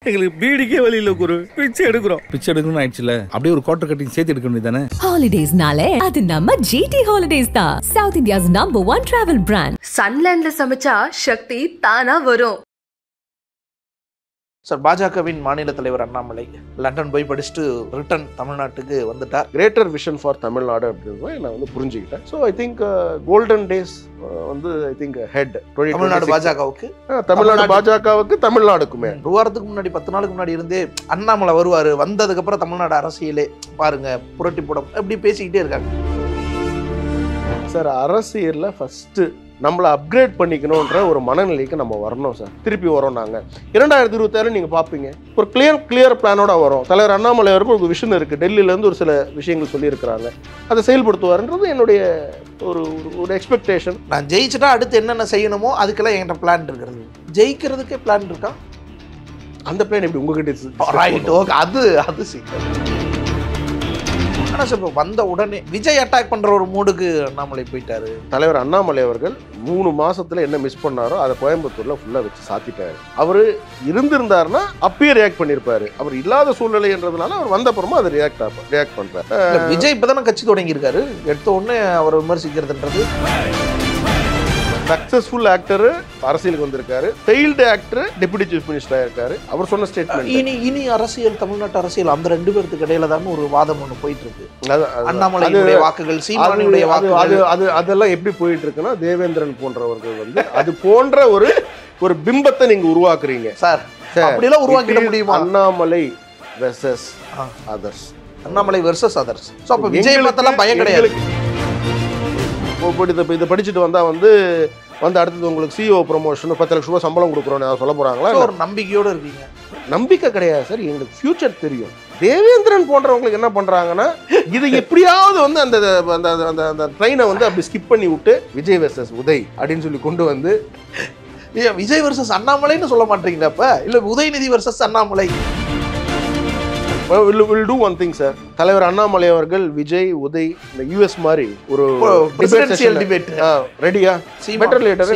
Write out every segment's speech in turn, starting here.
எங்களுக்கு பீடிக்கே வழி இல்ல குரு. பிச்சை எடுக்கிறோம். பிச்சை எடுக்கணும்னு ஆயிடுச்சுல. அப்படியே ஒரு குவார்டர் கட்டிங் சேர்த்து எடுக்க வேண்டியதானே. ஹாலிடேஸ்னாலே அது நம்ம ஜிடி ஹாலிடேஸ் தான். South India's #1 travel brand. சன்லேண்ட்ல சமைச்சா சக்தி தானா வரும். சார், பாஜகவின் மாநில தலைவர் அண்ணாமலை லண்டன் போய் படிச்சுட்டு ரிட்டர்ன் தமிழ்நாட்டுக்கு வந்துட்டார். கிரேட்டர் விஷன் ஃபார் தமிழ்நாடு அப்படின்னு நான் வந்து புரிஞ்சுக்கிட்டேன். So I think golden days வந்து ஐ திங்க் ஹெட் தமிழ்நாடு பாஜகவுக்கு, தமிழ்நாடு பாஜகவுக்கு தமிழ்நாடுக்குமே. ஒரு வாரத்துக்கு முன்னாடி 10 நாளுக்கு முன்னாடி இருந்தே அண்ணாமலை வருவார், வந்ததுக்கு அப்புறம் தமிழ்நாடு அரசியலே பாருங்க புரட்டி போடும் அப்படி பேசிக்கிட்டே இருக்காங்க. சார், அரசியலில் ஃபர்ஸ்ட் நம்மளை அப்கிரேட் பண்ணிக்கணுன்ற ஒரு மனநிலைக்கு நம்ம வரணும் சார். திருப்பி வரோம் நாங்கள் 2027 நீங்கள் பார்ப்பீங்க. ஒரு கிளியர் பிளானோட வரும். தலைவர் அண்ணாமலை அவருக்கு ஒரு விஷன் இருக்குது. டெல்லியிலேருந்து ஒரு சில விஷயங்கள் சொல்லியிருக்கிறாங்க, அதை செயல்படுத்துவார்ன்றது என்னுடைய ஒரு எக்ஸ்பெக்டேஷன். நான் ஜெயிச்சுட்டா அடுத்து என்னென்ன செய்யணுமோ அதுக்கெல்லாம் என்கிட்ட பிளான் இருக்கிறது. ஜெயிக்கிறதுக்கே பிளான் இருக்கா? அந்த பிளான் எப்படி உங்ககிட்ட? ரைட், ஓகே, அது சீக்கிரம். ஆனால் சார், இப்போ வந்த உடனே விஜய் அட்டாக் பண்ணுற ஒரு மூடுக்கு அண்ணாமலை போயிட்டாரு. தலைவர் அண்ணாமலை அவர்கள் 3 மாசத்துல என்ன மிஸ் பண்ணாரோ அதை கோயம்புத்தூர்ல ஃபுல்லா வச்சு சாத்திட்டாரு. அவரு இருந்திருந்தாருன்னா அப்பயே ரியாக்ட் பண்ணிருப்பாரு. அவர் இல்லாத சூழ்நிலைன்றதுனால அவர் வந்த அப்புறமா அதை ரியாக்ட் பண்றாரு. விஜய் இப்பதானே கட்சி தொடங்கியிருக்காரு, எடுத்த உடனே அவரை விமர்சிக்கிறதுன்றது. சக்சஸ்ஃபுல் ஆக்டர் அரசியலுக்கு வந்திருக்காரு, ஃபெயில்டு ஆக்டர் டெபுட்டி சீஃப் மினிஸ்டரா இருக்காரு. அவர் சொன்ன ஸ்டேட்மெண்ட் இனி அரசியல், தமிழ்நாட்டு அரசியல் அந்த 2 பேருக்கு இடையில தான் ஒரு வாதம் ஒன்று போயிட்டு இருக்கு. அண்ணாமலையுடைய வாக்குகள், சீமானுடைய வாக்குகள், அதெல்லாம் எப்படி போயிட்டு இருக்குன்னா, தேவேந்திரன் போன்றவர்கள் வந்து அது போன்ற ஒரு பிம்பத்தை நீங்க உருவாக்குறீங்க சார். அப்படியெல்லாம் உருவாக்கிட முடியுமா? Annamalai versus others, Annamalai versus others. So அப்போ விஜய் பார்த்தெல்லாம் பயம் கிடையாது. இதை படிச்சுட்டு வந்தா வந்து அடுத்தது உங்களுக்கு சிஓ ப்ரொமோஷன் 10 லட்ச ரூபாய் சம்பளம் கொடுக்குறோன்னு சொல்ல போறாங்களா? ஒரு நம்பிக்கையோடு இருக்கீங்க? நம்பிக்கை கிடையாது சார், எங்களுக்கு ஃபியூச்சர் தெரியும். தேவேந்திரன் போன்றவங்களுக்கு என்ன பண்றாங்கன்னா, இது எப்படியாவது வந்து அந்த ட்ரெயினை வந்து அப்படி ஸ்கிப் பண்ணி விட்டு விஜய் வெர்சஸ் உதய் அப்படின்னு சொல்லி கொண்டு வந்து, விஜய் வெர்சஸ் அண்ணாமலைன்னு சொல்ல மாட்டீங்களா? அப்ப இல்ல Udhayanidhi versus Annamalai. will do one thing sir. தலைவர் அண்ணாமலை அவர்கள் விஜய் உதய் இந்த யூஎஸ் மாதிரி ஒரு பிரசிடென்ஷியல் டிபேட் ரெடியா? Better later.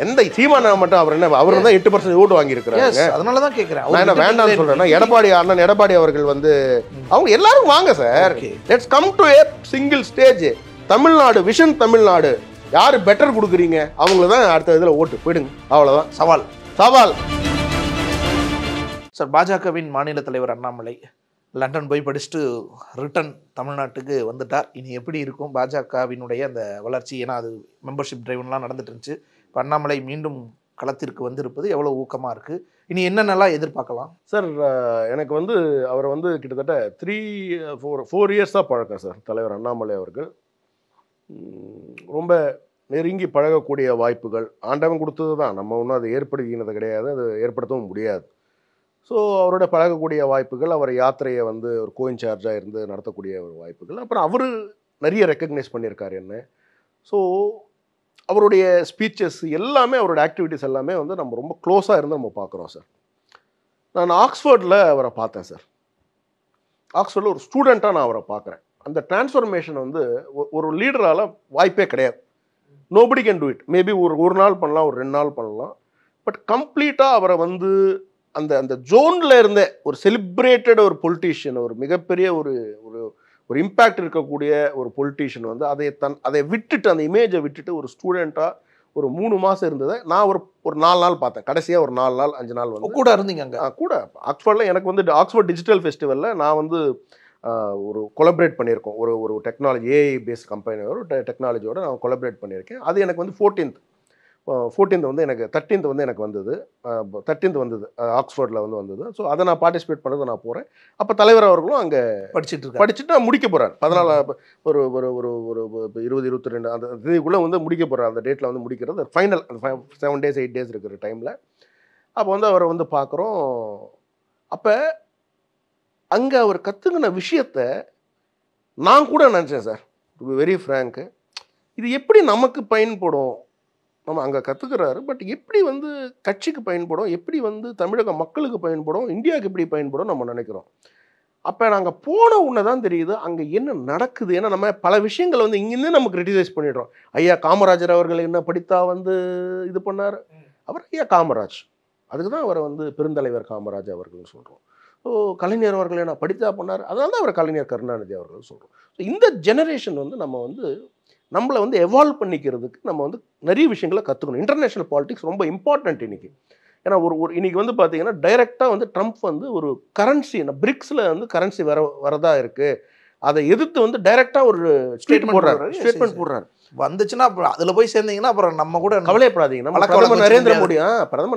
எந்த சீமானா மட்டும் அவர் என்ன, அவர் தான் 8% ஓட்டு வாங்கி இருக்கிறாங்க. அதனால தான் கேக்குறேன். நான் என்ன வேண்டாம்னு சொல்றேன்னா, அண்ணன் எடப்பாடி அவர்கள் வந்து அவங்க எல்லாரும் வாங்க sir, let's come to a single stage. Tamil Nadu vision, Tamil Nadu யாரு பெட்டர் கொடுக்குறீங்க அவங்கள தான் அடுத்த இதுல ஓட்டு போயிடுங்க. அவ்வளவுதான் சவால். சார், பாஜகவின் மாநில தலைவர் அண்ணாமலை லண்டன் போய் படிச்சுட்டு ரிட்டர்ன் தமிழ்நாட்டுக்கு வந்துட்டார். இனி எப்படி இருக்கும் பாஜகவினுடைய அந்த வளர்ச்சி? ஏன்னா அது மெம்பர்ஷிப் டிரைவ்லாம் நடந்துட்டு இருந்துச்சு. இப்போ அண்ணாமலை மீண்டும் களத்திற்கு வந்திருப்பது எவ்வளோ ஊக்கமாக இருக்குது? இனி என்னென்னலாம் எதிர்பார்க்கலாம் சார்? எனக்கு வந்து அவர் வந்து கிட்டத்தட்ட 4 இயர்ஸாக பழக்கம் சார். தலைவர் அண்ணாமலை அவர்கள் ரொம்ப நெருங்கி பழகக்கூடிய வாய்ப்புகள் ஆண்டவன் கொடுத்தது தான். நம்ம ஒன்றும் அதை ஏற்படுத்தினது கிடையாது, அது ஏற்படுத்தவும் முடியாது. ஸோ அவரோட பழகக்கூடிய வாய்ப்புகள், அவர் யாத்திரையை வந்து ஒரு கோயின்சார்ஜாக இருந்து நடத்தக்கூடிய ஒரு வாய்ப்புகள். அப்புறம் அவர் நிறைய ரெக்கக்னைஸ் பண்ணியிருக்காரு என்ன. ஸோ அவருடைய ஸ்பீச்சஸ் எல்லாமே, அவரோட ஆக்டிவிட்டீஸ் எல்லாமே வந்து நம்ம ரொம்ப க்ளோஸாக இருந்து நம்ம பார்க்குறோம் சார். நான் ஆக்ஸ்ஃபோர்டில் அவரை பார்த்தேன் சார். ஆக்ஸ்ஃபோர்டில் ஒரு ஸ்டூடெண்ட்டாக நான் அவரை பார்க்குறேன். அந்த டிரான்ஸ்ஃபர்மேஷன் வந்து ஒரு லீடரால் வாய்ப்பே கிடையாது. Nobody can do it. Maybe ஒரு நாள் பண்ணலாம், ஒரு 2 நாள் பண்ணலாம். பட் கம்ப்ளீட்டாக அவரை வந்து அந்த ஜோனில் இருந்த ஒரு செலிப்ரேட்டட் ஒரு பொலிட்டீஷியன், ஒரு மிகப்பெரிய ஒரு இம்பேக்ட் இருக்கக்கூடிய ஒரு பொலிட்டீஷியன் வந்து அதை விட்டுட்டு, அந்த இமேஜை விட்டுட்டு ஒரு ஸ்டூடெண்ட்டாக ஒரு 3 மாதம் இருந்ததை நான் ஒரு 4 நாள் பார்த்தேன். கடைசியாக ஒரு 4 நாள் 5 நாள் வந்து கூட இருந்தீங்க அங்கே? கூட ஆக்ஸ்ஃபோர்டில் எனக்கு வந்து ஆக்ஸ்ஃபோர்ட் டிஜிட்டல் ஃபெஸ்டிவலில் நான் வந்து ஒரு கொலபரேட் பண்ணியிருக்கோம். ஒரு டெக்னாலஜி, ஏஐ பேஸ்ட் கம்பெனி, ஒரு டெக்னாலஜியோட நான் கொலபரேட் பண்ணியிருக்கேன். அது எனக்கு வந்து 14th வந்து எனக்கு 13th வந்து எனக்கு வந்தது. 13th வந்தது, ஆக்ஸ்ஃபோர்டில் வந்தது. ஸோ அதை நான் பார்ட்டிசிபேட் பண்ணது, நான் போகிறேன். அப்போ தலைவர் அவர்களும் அங்கே படிச்சுட்டு நான் முடிக்க போகிறார். 14 ஒரு 20-22 அந்த இதுக்குள்ளே வந்து முடிக்க போகிறார். அந்த டேட்டில் வந்து முடிக்கிறது ஃபைனல், அந்த 7 days 8 days இருக்கிற டைமில். அப்போ வந்து அவரை வந்து பார்க்குறோம். அப்போ அங்கே அவர் கற்றுக்கின விஷயத்தை நான் கூட நினச்சேன் sir, to be very franc, இது எப்படி நமக்கு பயன்படும்? நம்ம அங்கே கற்றுக்கிறாரு, பட் எப்படி வந்து கட்சிக்கு பயன்படும், எப்படி வந்து தமிழக மக்களுக்கு பயன்படும், இந்தியாவுக்கு எப்படி பயன்படும் நம்ம நினைக்கிறோம். அப்போ நாங்கள் போன உடனே தான் தெரியுது அங்கே என்ன நடக்குது. ஏன்னா நம்ம பல விஷயங்கள் வந்து இங்கேருந்து நம்ம கிரிட்டிசைஸ் பண்ணிடுறோம். ஐயா காமராஜர் அவர்கள் என்ன படித்தா வந்து இது பண்ணார், அவர் ஐயா காமராஜ் அதுக்கு தான் அவரை வந்து பெருந்தலைவர் காமராஜ் அவர்கள்னு சொல்கிறோம். ஸோ கலைஞர் அவர்கள் என்ன படித்தா பண்ணார், அதனால தான் அவர் கலைஞர் கருணாநிதி அவர்கள் சொல்கிறோம். ஸோ இந்த ஜெனரேஷன் வந்து நம்ம வந்து நம்மளை வந்து எவால்வ் பண்ணிக்கிறதுக்கு நம்ம வந்து நிறைய விஷயங்களை கற்றுக்கணும். இன்டர்நேஷ்னல் பாலிடிக்ஸ் ரொம்ப இம்பார்ட்டன்ட் இன்றைக்கி. ஏன்னா ஒரு இன்றைக்கி வந்து பார்த்தீங்கன்னா டைரெக்டாக வந்து ட்ரம்ப் வந்து ஒரு கரன்சி பிரிக்ஸில் வந்து கரன்சி வரதா இருக்குது, அதை எதிர்த்து வந்து டைரெக்டாக ஒரு ஸ்டேட்மெண்ட் போடுறாரு. வந்துச்சுன்னா அப்புறம் அதில் போய் சேர்ந்தீங்கன்னா அப்புறம் நம்ம கூட கவலைப்படாதீங்க. நம்ம பிரதமர்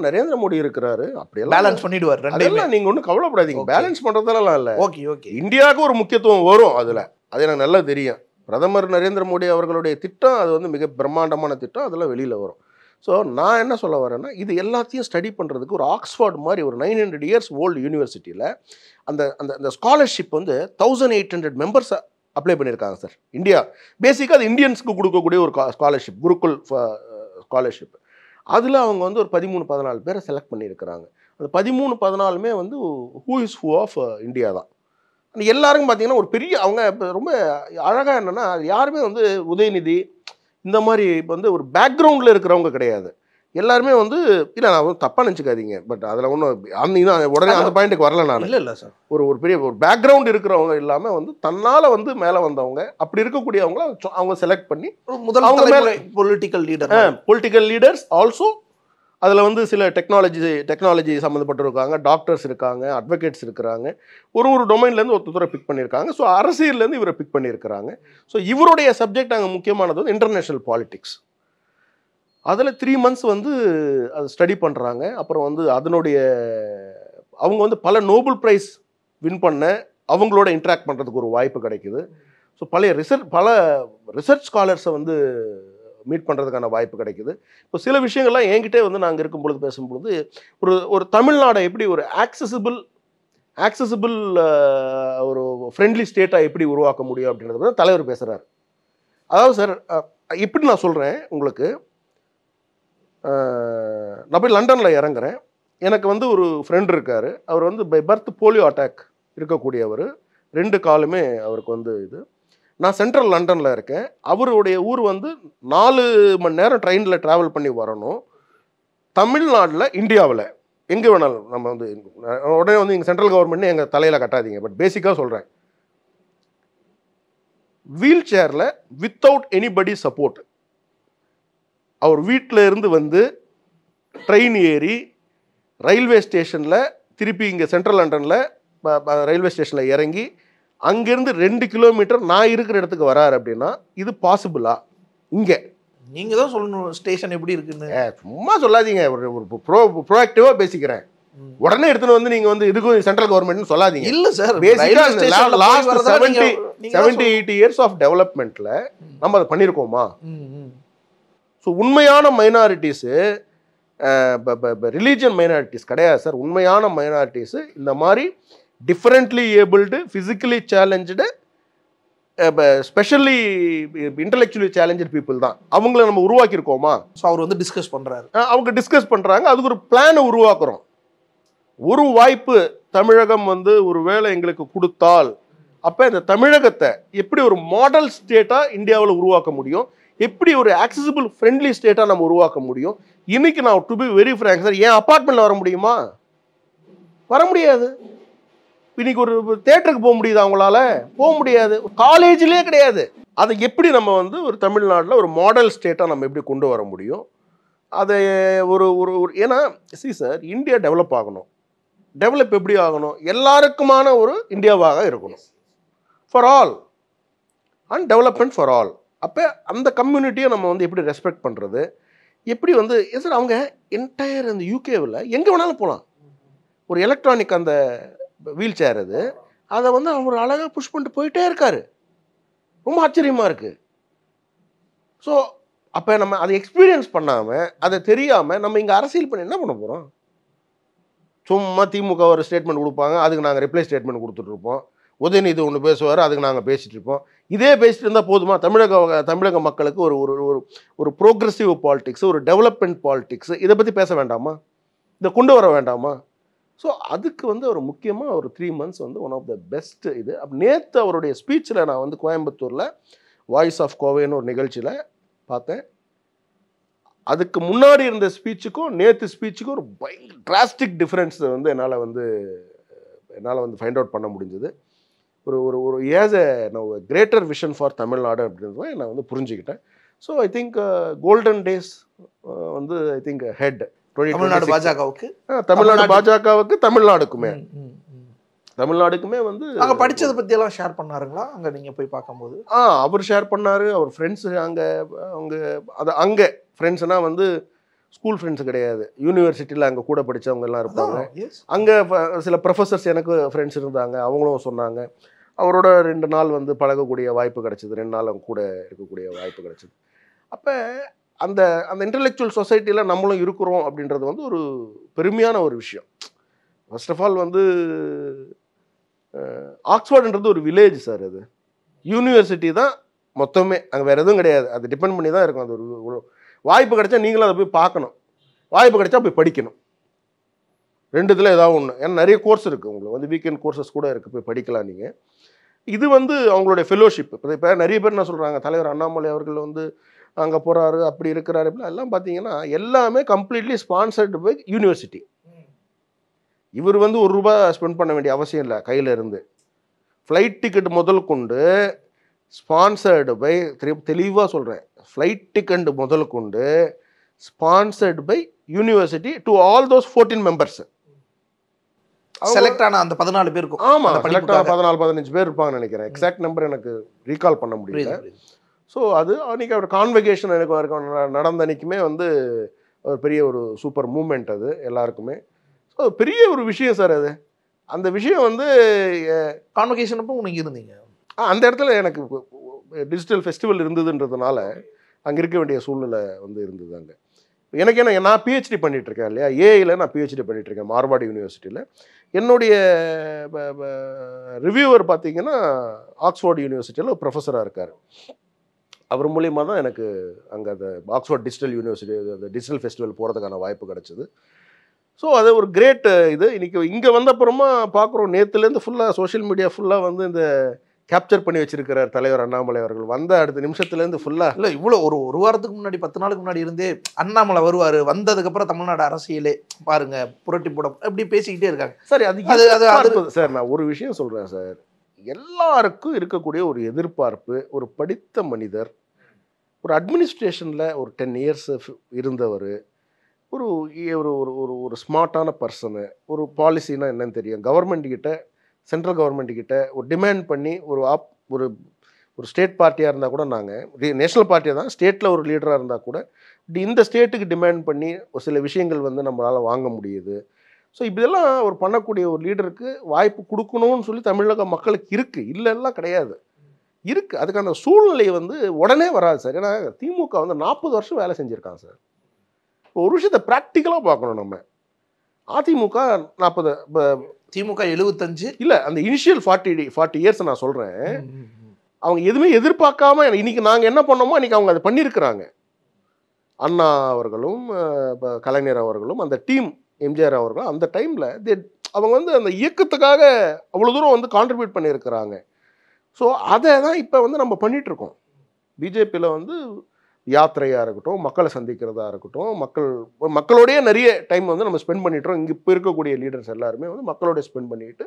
நரேந்திர மோடி இருக்கிறாரு, அப்படியெல்லாம் பேலன்ஸ் பண்ணிடுவார். அதெல்லாம் நீங்கள் ஒன்றும் கவலைப்படாதீங்க. பேலன்ஸ் பண்ணுறதெல்லாம் இல்லை. ஓகே இந்தியாவுக்கு ஒரு முக்கியத்துவம் வரும் அதில், அது எனக்கு நல்லா தெரியும். பிரதமர் நரேந்திர மோடி அவர்களுடைய திட்டம் அது வந்து மிக பிரம்மாண்டமான திட்டம், அதெல்லாம் வெளியில் வரும். ஸோ நான் என்ன சொல்ல வரேன்னா, இது எல்லாத்தையும் ஸ்டடி பண்ணுறதுக்கு ஒரு ஆக்ஸ்ஃபோர்ட் மாதிரி ஒரு 900 இயர்ஸ் ஓல்டு யூனிவர்சிட்டியில் அந்த அந்த அந்த ஸ்காலர்ஷிப் வந்து 1800 மெம்பர்ஸ் அப்ளை பண்ணியிருக்காங்க சார். இந்தியா பேசிக்காக அது இந்தியன்ஸ்க்கு கொடுக்கக்கூடிய ஒரு ஸ்காலர்ஷிப், குருகுல் ஸ்காலர்ஷிப். அதில் அவங்க வந்து ஒரு 13-14 பேரை செலக்ட் பண்ணியிருக்கிறாங்க. அந்த 13-14மே வந்து who is who of India தான். எல்லாருக்கும் பார்த்தீங்கன்னா ஒரு பெரிய அவங்க ரொம்ப அழகாக என்னென்னா, யாருமே வந்து உதயநிதி இந்த மாதிரி இப்போ வந்து ஒரு பேக்ரவுண்டில் இருக்கிறவங்க கிடையாது. எல்லாருமே வந்து இல்லை, நான் வந்து தப்பாக நினச்சிக்காதீங்க, பட் அதில் ஒன்றும் உடனே அந்த பாயிண்ட்டுக்கு வரல. நான் இல்லை சார், ஒரு பெரிய ஒரு பேக்ரவுண்ட் இருக்கிறவங்க இல்லாமல் வந்து தன்னால் வந்து மேலே வந்தவங்க, அப்படி இருக்கக்கூடியவங்கள அவங்க செலக்ட் பண்ணி முதல் பொலிட்டிக்கல் லீடர்ஸ் ஆல்சோ அதில் வந்து சில டெக்னாலஜி சம்மந்தப்பட்டிருக்காங்க, டாக்டர்ஸ் இருக்காங்க, அட்வொகேட்ஸ் இருக்கிறாங்க, ஒரு டொமைன்லேருந்து ஒருத்தரை பிக் பண்ணியிருக்காங்க. ஸோ அரசியல்லேருந்து இவரை பிக் பண்ணியிருக்கிறாங்க. ஸோ இவருடைய சப்ஜெக்ட் அங்கே முக்கியமானது வந்து இன்டர்நேஷ்னல் பாலிடிக்ஸ். அதில் 3 months வந்து அது ஸ்டடி பண்ணுறாங்க. அப்புறம் வந்து அதனுடைய அவங்க வந்து பல நோபல் ப்ரைஸ் வின் பண்ண அவங்களோட இன்ட்ராக்ட் பண்ணுறதுக்கு ஒரு வாய்ப்பு கிடைக்குது. ஸோ பல ரிசர்ச் ஸ்காலர்ஸை வந்து மீட் பண்ணுறதுக்கான வாய்ப்பு கிடைக்குது. இப்போ சில விஷயங்கள்லாம் என்கிட்டே வந்து நாங்கள் இருக்கும்பொழுது பேசும்பொழுது ஒரு தமிழ்நாடை எப்படி ஒரு ஆக்சசிபிள் ஒரு ஃப்ரெண்ட்லி ஸ்டேட்டாக எப்படி உருவாக்க முடியும் அப்படின்றது தலைவர் பேசுகிறார். அதாவது சார், இப்படி நான் சொல்கிறேன் உங்களுக்கு, நான் போய் லண்டனில் இறங்குறேன். எனக்கு வந்து ஒரு ஃப்ரெண்ட் இருக்கார். அவர் வந்து பை பர்த் போலியோ அட்டாக் இருக்கக்கூடியவர். 2 காலுமே அவருக்கு வந்து இது. நான் சென்ட்ரல் லண்டனில் இருக்கேன். அவருடைய ஊர் வந்து 4 மணி நேரம் ட்ரெயினில் ட்ராவல் பண்ணி வரணும். தமிழ்நாட்டில், இந்தியாவில் எங்கே வேணாலும் நம்ம வந்து உடனே வந்து இங்கே சென்ட்ரல் கவர்மெண்ட்னு எங்கள் தலையில் கட்டாதீங்க, பட் பேசிக்காக சொல்கிறேன், வீல் சேரில் வித்தவுட் எனிபடி சப்போர்ட் அவர் வீட்டில் இருந்து வந்து ட்ரெயின் ஏறி ரயில்வே ஸ்டேஷனில் திருப்பி இங்கே சென்ட்ரல் லண்டனில் ரயில்வே ஸ்டேஷனில் இறங்கி அங்கேருந்து 2 கிலோமீட்டர் நான் இருக்கிற இடத்துக்கு வராரு அப்படின்னா இது பாசிபிளா? இங்கே நீங்கள் தான் சொல்லணும் ஸ்டேஷன் எப்படி இருக்குன்னு. சும்மா சொல்லாதீங்க, ஒரு ப்ரோஆக்டிவாக பேசிக்கிறேன். உடனே எடுத்துன்னு வந்து நீங்கள் வந்து இதுக்கும் சென்ட்ரல் கவர்மெண்ட்னு சொல்லாதீங்க. இல்லை சார், பேசிக்காக லாஸ்ட் 70-80 இயர்ஸ் ஆஃப் டெவலப்மெண்ட்டில் நம்ம அதை பண்ணியிருக்கோமா? ஸோ உண்மையான மைனாரிட்டிஸு ரிலீஜியன் மைனாரிட்டிஸ் கிடையாது சார். உண்மையான மைனாரிட்டிஸு இந்த மாதிரி differently abled, physically challenge, specially intellectually challenged people தான். அவங்கள நம்ம உருவாக்கியிருக்கோமா? ஸோ அவர் வந்து டிஸ்கஸ் பண்ணுறாரு, அவங்க டிஸ்கஸ் பண்ணுறாங்க, அதுக்கு ஒரு பிளானை உருவாக்குறோம். ஒரு வாய்ப்பு தமிழகம் வந்து ஒரு வேளை எங்களுக்கு கொடுத்தால், அப்போ இந்த தமிழகத்தை எப்படி ஒரு மாடல் ஸ்டேட்டாக இந்தியாவில் உருவாக்க முடியும், எப்படி ஒரு ஆக்சசிபிள் ஃப்ரெண்ட்லி ஸ்டேட்டாக நம்ம உருவாக்க முடியும். இன்னைக்கு நான் to be very frank sir, ஏன் அப்பார்ட்மெண்ட்டில் வர முடியுமா? வர முடியாது. இன்னைக்கு ஒரு தேட்டருக்கு போக முடியுது, அவங்களால போக முடியாது. காலேஜ்லேயே கிடையாது. அதை எப்படி நம்ம வந்து ஒரு தமிழ்நாட்டில் ஒரு மாடல் ஸ்டேட்டாக நம்ம எப்படி கொண்டு வர முடியும்? அதை ஒரு ஏன்னா சார், இந்தியா டெவலப் ஆகணும். டெவலப் எப்படி ஆகணும்? எல்லாருக்குமான ஒரு இந்தியாவாக இருக்கணும். For all and development for all. அப்போ அந்த கம்யூனிட்டியை நம்ம வந்து எப்படி ரெஸ்பெக்ட் பண்ணுறது, எப்படி வந்து சார் அவங்க என்டையர் அந்த யூகேவில் எங்கே வேணாலும் போகலாம். ஒரு எலக்ட்ரானிக் அந்த வீல் சேர் அது, அதை வந்து அவர் அழகாக புஷ் பண்ணிட்டு போயிட்டே இருக்காரு. ரொம்ப ஆச்சரியமாக இருக்குது. ஸோ அப்போ நம்ம அதை எக்ஸ்பீரியன்ஸ் பண்ணாமல், அதை தெரியாமல் நம்ம இங்கே அரசியல் பண்ணி என்ன பண்ண போகிறோம்? சும்மா திமுக ஒரு ஸ்டேட்மெண்ட் கொடுப்பாங்க, அதுக்கு நாங்கள் ரிப்ளை ஸ்டேட்மெண்ட் கொடுத்துட்ருப்போம். உதயநிதி ஒன்று பேசுவார், அதுக்கு நாங்கள் பேசிகிட்டு இருப்போம். இதே பேசிட்டு இருந்தால் போதுமா? தமிழக மக்களுக்கு ஒரு ஒரு ப்ரோக்ரெசிவ் பாலிடிக்ஸ், ஒரு டெவலப்மெண்ட் பாலிடிக்ஸ், இதை பற்றி பேச வேண்டாமா? இதை கொண்டு வர வேண்டாமா? ஸோ அதுக்கு வந்து ஒரு முக்கியமாக ஒரு 3 months வந்து ஒன் ஆஃப் த பெஸ்ட் இது. நேற்று அவருடைய ஸ்பீச்சில் நான் வந்து கோயம்புத்தூரில் வாய்ஸ் ஆஃப் கோவைன்னு ஒரு நிகழ்ச்சியில் பார்த்தேன். அதுக்கு முன்னாடி இருந்த ஸ்பீச்சுக்கும் நேற்று ஸ்பீச்சுக்கும் ஒரு பயங்கர டிராஸ்டிக் டிஃப்ரென்ஸ் வந்து என்னால் வந்து ஃபைண்ட் அவுட் பண்ண முடிஞ்சது. ஒரு ஒரு ஒரு ஏஸ் நான் கிரேட்டர் விஷன் ஃபார் தமிழ்நாடு அப்படின்றத நான் வந்து புரிஞ்சுக்கிட்டேன். So I think golden days வந்து ஐ திங்க் ஹெட் தமிழ்நாடு பாஜகவுக்கு தமிழ்நாடுக்குமே வந்து அங்கே படித்ததை பற்றியெல்லாம் ஷேர் பண்ணாருங்களா அங்கே நீங்கள் போய் பார்க்கும்போது? அவர் ஷேர் பண்ணார். அவர் ஃப்ரெண்ட்ஸு அங்கே ஃப்ரெண்ட்ஸ்னால் வந்து ஸ்கூல் ஃப்ரெண்ட்ஸ் கிடையாது, யூனிவர்சிட்டியில் அங்கே கூட படித்தவங்க எல்லாம் இருப்பாங்க. அங்கே சில ப்ரொஃபஸர்ஸ் எனக்கு ஃப்ரெண்ட்ஸ் இருந்தாங்க, அவங்களும் சொன்னாங்க. அவரோட 2 நாள் வந்து பழகக்கூடிய வாய்ப்பு கிடச்சிது, 2 நாள் அவங்க கூட இருக்கக்கூடிய வாய்ப்பு கிடச்சிது. அப்போ அந்த அந்த இன்டலெக்சுவல் சொசைட்டியில் நம்மளும் இருக்கிறோம் அப்படின்றது வந்து ஒரு பெருமையான ஒரு விஷயம். ஃபர்ஸ்ட் ஆஃப் ஆல் வந்து ஆக்ஸ்ஃபோர்டுன்றது ஒரு வில்லேஜ் சார். அது யூனிவர்சிட்டி தான் மொத்தமே, அங்கே வேறு எதுவும் கிடையாது. அது டிபெண்ட் பண்ணி தான் இருக்கும். அது ஒரு வாய்ப்பு கிடைச்சா நீங்களும் அதை போய் பார்க்கணும், வாய்ப்பு கிடைச்சா போய் படிக்கணும். 2 ஏதாவது ஒன்று. ஏன்னா நிறைய கோர்ஸ் இருக்குது, உங்களுக்கு வந்து வீக்கெண்ட் கோர்சஸ் கூட இருக்குது, போய் படிக்கலாம் நீங்கள். இது வந்து அவங்களுடைய ஃபெலோஷிப். இப்போ நிறைய பேர் என்ன சொல்கிறாங்க, தலைவர் அண்ணாமலை அவர்கள் வந்து அங்கே போகிறாரு, அப்படி இருக்கிறாரு அப்படின்னா எல்லாம் பார்த்தீங்கன்னா எல்லாமே கம்ப்ளீட்லி ஸ்பான்சர்டு பை யூனிவர்சிட்டி. இவர் வந்து ₹1 ஸ்பெண்ட் பண்ண வேண்டிய அவசியம் இல்லை. கையில் இருந்து ஃப்ளைட் டிக்கெட் முதல் கொண்டு ஸ்பான்சர்டு பை, தெளிவாக சொல்கிறேன், ஃப்ளைட் டிக்கெட் முதல் கொண்டு sponsored by university to all those 14 members. Select ஆன அந்த 14 பேருக்கும். ஆமாம், செலக்ட் ஆன 14-15 பேர் இருப்பாங்கன்னு நினைக்கிறேன். எக்ஸாக்ட் நம்பர் எனக்கு ரீகால் பண்ண முடியல. ஸோ அது அன்றைக்கி அவர் கான்வெகேஷன் எனக்கு நடந்த அன்றைக்குமே வந்து ஒரு பெரிய ஒரு சூப்பர் மூமெண்ட் அது எல்லாருக்குமே. ஸோ பெரிய ஒரு விஷயம் சார் அது. அந்த விஷயம் வந்து கான்வெகேஷன் அப்போ நீங்கள் இருந்தீங்க அந்த இடத்துல. எனக்கு டிஜிட்டல் ஃபெஸ்டிவல் இருந்ததுன்றதுனால அங்கே இருக்க வேண்டிய சூழ்நிலை வந்து இருந்தது அங்கே. எனக்கு என்ன, நான் பிஹெச்டி பண்ணிகிட்ருக்கேன் இல்லையா, ஏஐயில் நான் பிஹெச்டி பண்ணிகிட்ருக்கேன் மார்வாடி யூனிவர்சிட்டியில். என்னுடைய ரிவ்யூவர் பார்த்தீங்கன்னா ஆக்ஸ்ஃபோர்டு யூனிவர்சிட்டியில் ஒரு ப்ரொஃபஸராக இருக்கார். அவர் மூலியமாக தான் எனக்கு அங்கே அந்த ஆக்ஸ்ஃபோர்ட் டிஜிட்டல் யூனிவர்சிட்டி அந்த டிஜிட்டல் ஃபெஸ்டிவல் போகிறதுக்கான வாய்ப்பு கிடச்சிது. ஸோ அது ஒரு கிரேட் இது. இன்றைக்கி இங்கே வந்த அப்புறமா பார்க்குறோம், நேற்றுலேருந்து ஃபுல்லாக சோஷியல் மீடியா ஃபுல்லாக வந்து இந்த கேப்சர் பண்ணி வச்சிருக்கிறார் தலைவர் அண்ணாமலை அவர்கள். வந்த அடுத்த நிமிஷத்துலேருந்து ஃபுல்லாக இல்லை, இவ்வளோ ஒரு வாரத்துக்கு முன்னாடி 10 நாளுக்கு முன்னாடி இருந்தே அண்ணாமலை வருவார், வந்ததுக்கப்புறம் தமிழ்நாடு அரசியலே பாருங்க புரட்டி போட எப்படி பேசிக்கிட்டே இருக்காங்க. சரி, சார் நான் ஒரு விஷயம் சொல்கிறேன் சார். எல்லாருக்கும் இருக்கக்கூடிய ஒரு எதிர்பார்ப்பு, ஒரு படித்த மனிதர், ஒரு அட்மினிஸ்ட்ரேஷனில் ஒரு 10 இயர்ஸ் இருந்தவர், ஒரு ஒரு ஒரு ஸ்மார்ட்டான பர்சனு, ஒரு பாலிசினா என்னன்னு தெரியும், கவர்மெண்ட் கிட்ட, சென்ட்ரல் கவர்மெண்ட் கிட்ட ஒரு டிமாண்ட் பண்ணி ஒரு ஒரு ஸ்டேட் பார்ட்டியாக இருந்தால் கூட, நாங்கள் நேஷனல் பார்ட்டியாக தான், ஸ்டேட்டில் ஒரு லீடராக இருந்தால் கூட இந்த ஸ்டேட்டுக்கு டிமாண்ட் பண்ணி ஒரு சில விஷயங்கள் வந்து நம்மளால் வாங்க முடியுது. ஸோ இப்படியெல்லாம் ஒரு பண்ணக்கூடிய ஒரு லீடருக்கு வாய்ப்பு கொடுக்கணும்னு சொல்லி தமிழக மக்களுக்கு இருக்குது, இல்லைன்னா கிடையாது, இருக்குது. அதுக்கான சூழ்நிலை வந்து உடனே வராது சார். ஏன்னா திமுக வந்து 40 வருஷம் வேலை செஞ்சுருக்காங்க சார். ஒரு விஷயத்தை ப்ராக்டிக்கலாக பார்க்கணும் நம்ம. அதிமுக 40, திமுக 75 இல்லை, அந்த இனிஷியல் 40 இயர்ஸ் நான் சொல்கிறேன். அவங்க எதுவுமே எதிர்பார்க்காம இன்னைக்கு நாங்கள் என்ன பண்ணோமோ அன்றைக்கி அவங்க அதை பண்ணியிருக்கிறாங்க. அண்ணா அவர்களும் கலைஞர் அவர்களும் அந்த டீம், எம்ஜிஆர் அவர்களும் அந்த டைமில் அவங்க வந்து அந்த இயக்கத்துக்காக அவ்வளோ தூரம் வந்து கான்ட்ரிபியூட் பண்ணியிருக்கிறாங்க. ஸோ அதை தான் இப்போ வந்து நம்ம பண்ணிகிட்ருக்கோம். பிஜேபியில் வந்து யாத்திரையாக இருக்கட்டும், மக்களை சந்திக்கிறதா இருக்கட்டும், மக்களோடைய நிறைய டைம் வந்து நம்ம ஸ்பெண்ட் பண்ணிட்டுறோம். இங்கே இப்போ இருக்கக்கூடிய லீடர்ஸ் எல்லாருமே வந்து மக்களோட ஸ்பெண்ட் பண்ணிட்டு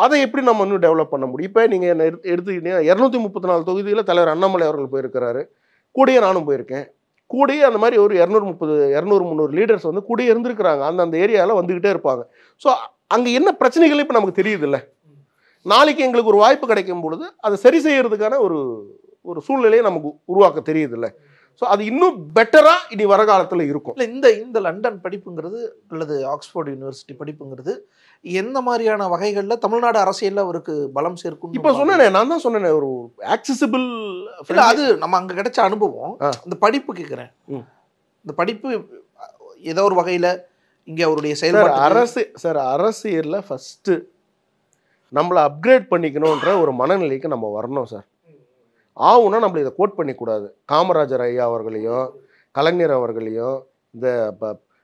அதை எப்படி நம்ம இன்னும் டெவலப் பண்ண முடியும். இப்போ நீங்கள் என்ன எடுத்துக்கிட்டீங்கன்னா 234 தொகுதியில் தலைவர் அண்ணாமலை அவர்கள் போயிருக்கிறாரு, கூடயே நானும் போயிருக்கேன். கூடயே அந்த மாதிரி ஒரு 200-300 லீடர்ஸ் வந்து கூடயே இருந்திருக்கிறாங்க. அந்த ஏரியாவில் வந்துக்கிட்டே இருப்பாங்க. ஸோ அங்கே என்ன பிரச்சனைகள் இப்போ நமக்கு தெரியுதுல்ல. நாளைக்கு எங்களுக்கு ஒரு வாய்ப்பு கிடைக்கும் பொழுது அதை சரி செய்யறதுக்கான ஒரு சூழ்நிலையை நமக்கு உருவாக்க தெரியுதுல்ல. ஸோ அது இன்னும் பெட்டராக இனி வர காலத்தில் இருக்கும். இல்லை, இந்த லண்டன் படிப்புங்கிறது அல்லது ஆக்ஸ்போர்ட் யூனிவர்சிட்டி படிப்புங்கிறது எந்த மாதிரியான வகைகளில் தமிழ்நாடு அரசியலில் அவருக்கு பலம் சேர்க்கும்? இப்போ சொன்னேனே, நான் தான் சொன்னேனே, ஒரு ஆக்சசிபிள். இல்லை, அது நம்ம அங்கே கிடைச்ச அனுபவம். இந்த படிப்பு கேட்குறேன், இந்த படிப்பு ஏதோ ஒரு வகையில் இங்கே அவருடைய செயல்பாடு அரசியலில் ஃபஸ்ட்டு நம்மளை அப்கிரேட் பண்ணிக்கணுன்ற ஒரு மனநிலைக்கு நம்ம வரணும் சார். ஆவுன்னா நம்மளை இதை கோட் பண்ணிக்கூடாது. காமராஜர் ஐயா அவர்களையும் கலைஞர் அவர்களையும் இந்த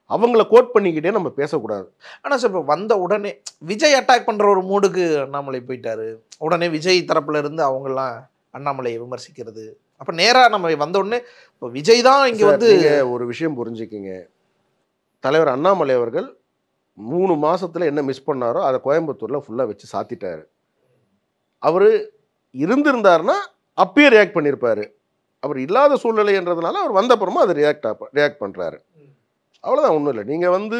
அவங்கள கோட் பண்ணிக்கிட்டே நம்ம பேசக்கூடாது. ஆனால் சார் இப்போ வந்த உடனே விஜய் அட்டாக் பண்ணுற ஒரு மூடுக்கு அண்ணாமலை போயிட்டாரு. உடனே விஜய் தரப்புல இருந்து அவங்கெல்லாம் அண்ணாமலையை விமர்சிக்கிறது, அப்ப நேரா நம்ம வந்த உடனே இப்போ விஜய் தான் இங்க வந்து ஒரு விஷயம் புரிஞ்சுக்கிங்க. தலைவர் அண்ணாமலை அவர்கள் 3 மாசத்துல என்ன மிஸ் பண்ணாரோ அதை கோயம்புத்தூர்ல ஃபுல்லா வச்சு சாத்திட்டாரு. அவரு இருந்திருந்தாருன்னா அப்பயே ரியாக்ட் பண்ணியிருப்பாரு. அவர் இல்லாத சூழ்நிலைன்றதுனால அவர் வந்த அப்புறமா அதை ரியாக்ட் பண்றாரு. அவ்வளவுதான், ஒன்றும் இல்லை. நீங்க வந்து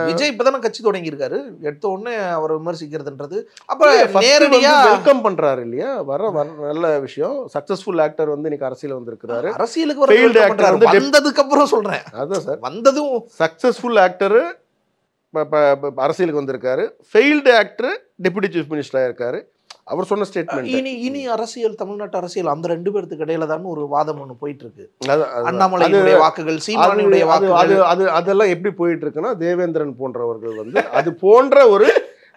விஜய் இப்பதானே கட்சி தொடங்கி இருக்காரு, எடுத்த உடனே அவரை விமர்சிக்கிறதுன்றது அப்ப நேரடியா வெல்கம் பண்றாரு இல்லையா? வர நல்ல விஷயம். சக்சஸ்ஃபுல் ஆக்டர் வந்து இன்னைக்கு அரசியல் வந்திருக்கிறாரு. அரசியலுக்கு வந்ததுக்கு அப்புறம் சொல்றேன். அதான் சார், வந்ததும் சக்சஸ்ஃபுல் ஆக்டர் அரசியலுக்கு வந்திருக்காரு. Failed actor deputy chief minister ஆயிருக்காரு. அவர் சொன்ன ஸ்டேட்மெண்ட் இனி அரசியல், தமிழ்நாட்டு அரசியல் அந்த 2 பேருக்கு இடையில தான் ஒரு வாதம் ஒண்ணு போயிட்டு இருக்கு. அண்ணாமலையுடைய வாக்குகள், சீமானுடைய வாக்குகள், அதெல்லாம் எப்படி போயிட்டு இருக்குன்னா, தேவேந்திரன் போன்றவர்கள் வந்து அது போன்ற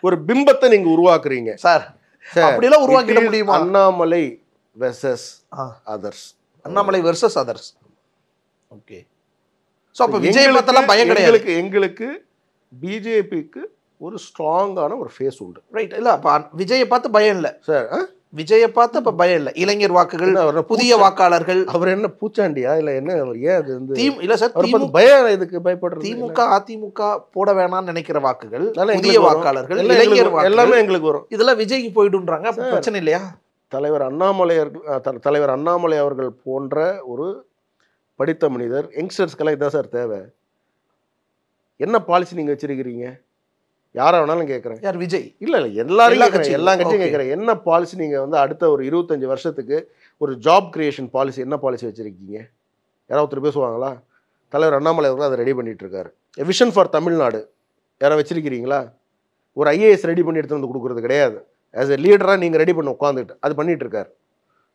ஒரு பிம்பத்தை நீங்க உருவாக்குறீங்க சார். அப்படியெல்லாம் உருவாக்கிட முடியுமா? Annamalai versus others. Annamalai versus others. Okay. So அப்ப விஜய் பார்த்தலாம் பயம் கிடையாது. எங்களுக்கு பிஜேபிக்கு ஒரு ஸ்ட்ராங்கான ஒரு ஃபேஸ் உண்டு. ரைட். இல்ல அப்ப விஜயை பார்த்து பயம் இல்ல சார். விஜயை பார்த்து அப்ப பயம் இல்ல. இளைஞர் வாக்குகள், புதிய வாக்காளர்கள். அவர் என்ன பூச்சாண்டியா இல்ல என்ன? அவர் ஏன் அது வந்து இல்ல சார், பயம் இதுக்கு பயப்படுறது? திமுக அதிமுக போட வேணாம்னு நினைக்கிற வாக்குகள், புதிய வாக்காளர்கள், இளைஞர் எல்லாமே எங்களுக்கு வரும். இதெல்லாம் விஜய்க்கு போயிடுன்றாங்க. அப்ப பிரச்சனை இல்லையா? தலைவர் அண்ணாமலை அவர்கள் போன்ற ஒரு படித்த மனிதர் யங்ஸ்டர்ஸ்க்கெல்லாம் இதான் சார் தேவை. என்ன பாலிசி நீங்க வச்சிருக்கிறீங்க? யாரை வேணாலும் கேட்குறேன். யார்? விஜய் இல்லை எல்லாரும் கேட்குறேன், எல்லா கட்சியும் கேட்குறேன். என்ன பாலிசி நீங்கள் வந்து அடுத்த ஒரு 25 வருஷத்துக்கு ஒரு ஜாப் கிரியேஷன் பாலிசி, என்ன பாலிசி வச்சுருக்கீங்க? யாராவது ஒருத்தர் பேசுவாங்களா? தலைவர் அண்ணாமலை அவர்கள் அதை ரெடி பண்ணிட்டு இருக்காரு. விஷன் ஃபார் தமிழ்நாடு யாராவது வச்சிருக்கிறீங்களா? ஒரு ஐஏஎஸ் ரெடி பண்ணி எடுத்து வந்து கொடுக்குறது கிடையாது. ஆஸ் எ லீடராக நீங்கள் ரெடி பண்ண உட்காந்துட்டு அது பண்ணிட்டு இருக்காரு.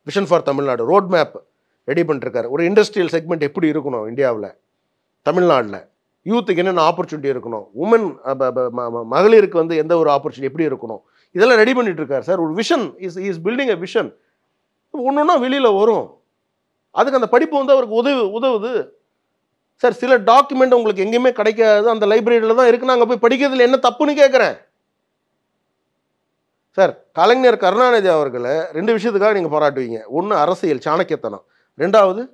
Vision for Tamil Nadu road map ready பண்ணிட்டுருக்காரு. ஒரு இண்டஸ்ட்ரியல் செக்மெண்ட் எப்படி இருக்கணும் இந்தியாவில், தமிழ்நாட்டில் யூத்துக்கு என்னென்ன ஆப்பர்ச்சுனிட்டி இருக்கணும், உமன் மகளிருக்கு வந்து எந்த ஒரு ஆப்பர்ச்சுனிட்டி எப்படி இருக்கணும், இதெல்லாம் ரெடி பண்ணிட்டு இருக்காரு சார். ஒரு vision is building a vision. ஒன்றுன்னா வெளியில் வரும். அதுக்கு அந்த படிப்பு வந்து அவருக்கு உதவுது சார். சில டாக்குமெண்ட் உங்களுக்கு எங்கேயுமே கிடைக்காது, அந்த லைப்ரரியில் தான் இருக்கு. நாங்கள் போய் படிக்கிறதுல என்ன தப்புன்னு கேட்குறேன் சார். கலைஞர் கருணாநிதி அவர்களை 2 விஷயத்துக்காக நீங்கள் பாராட்டுவீங்க. ஒன்று அரசியல் சாணக்கியத்தனம், 2வது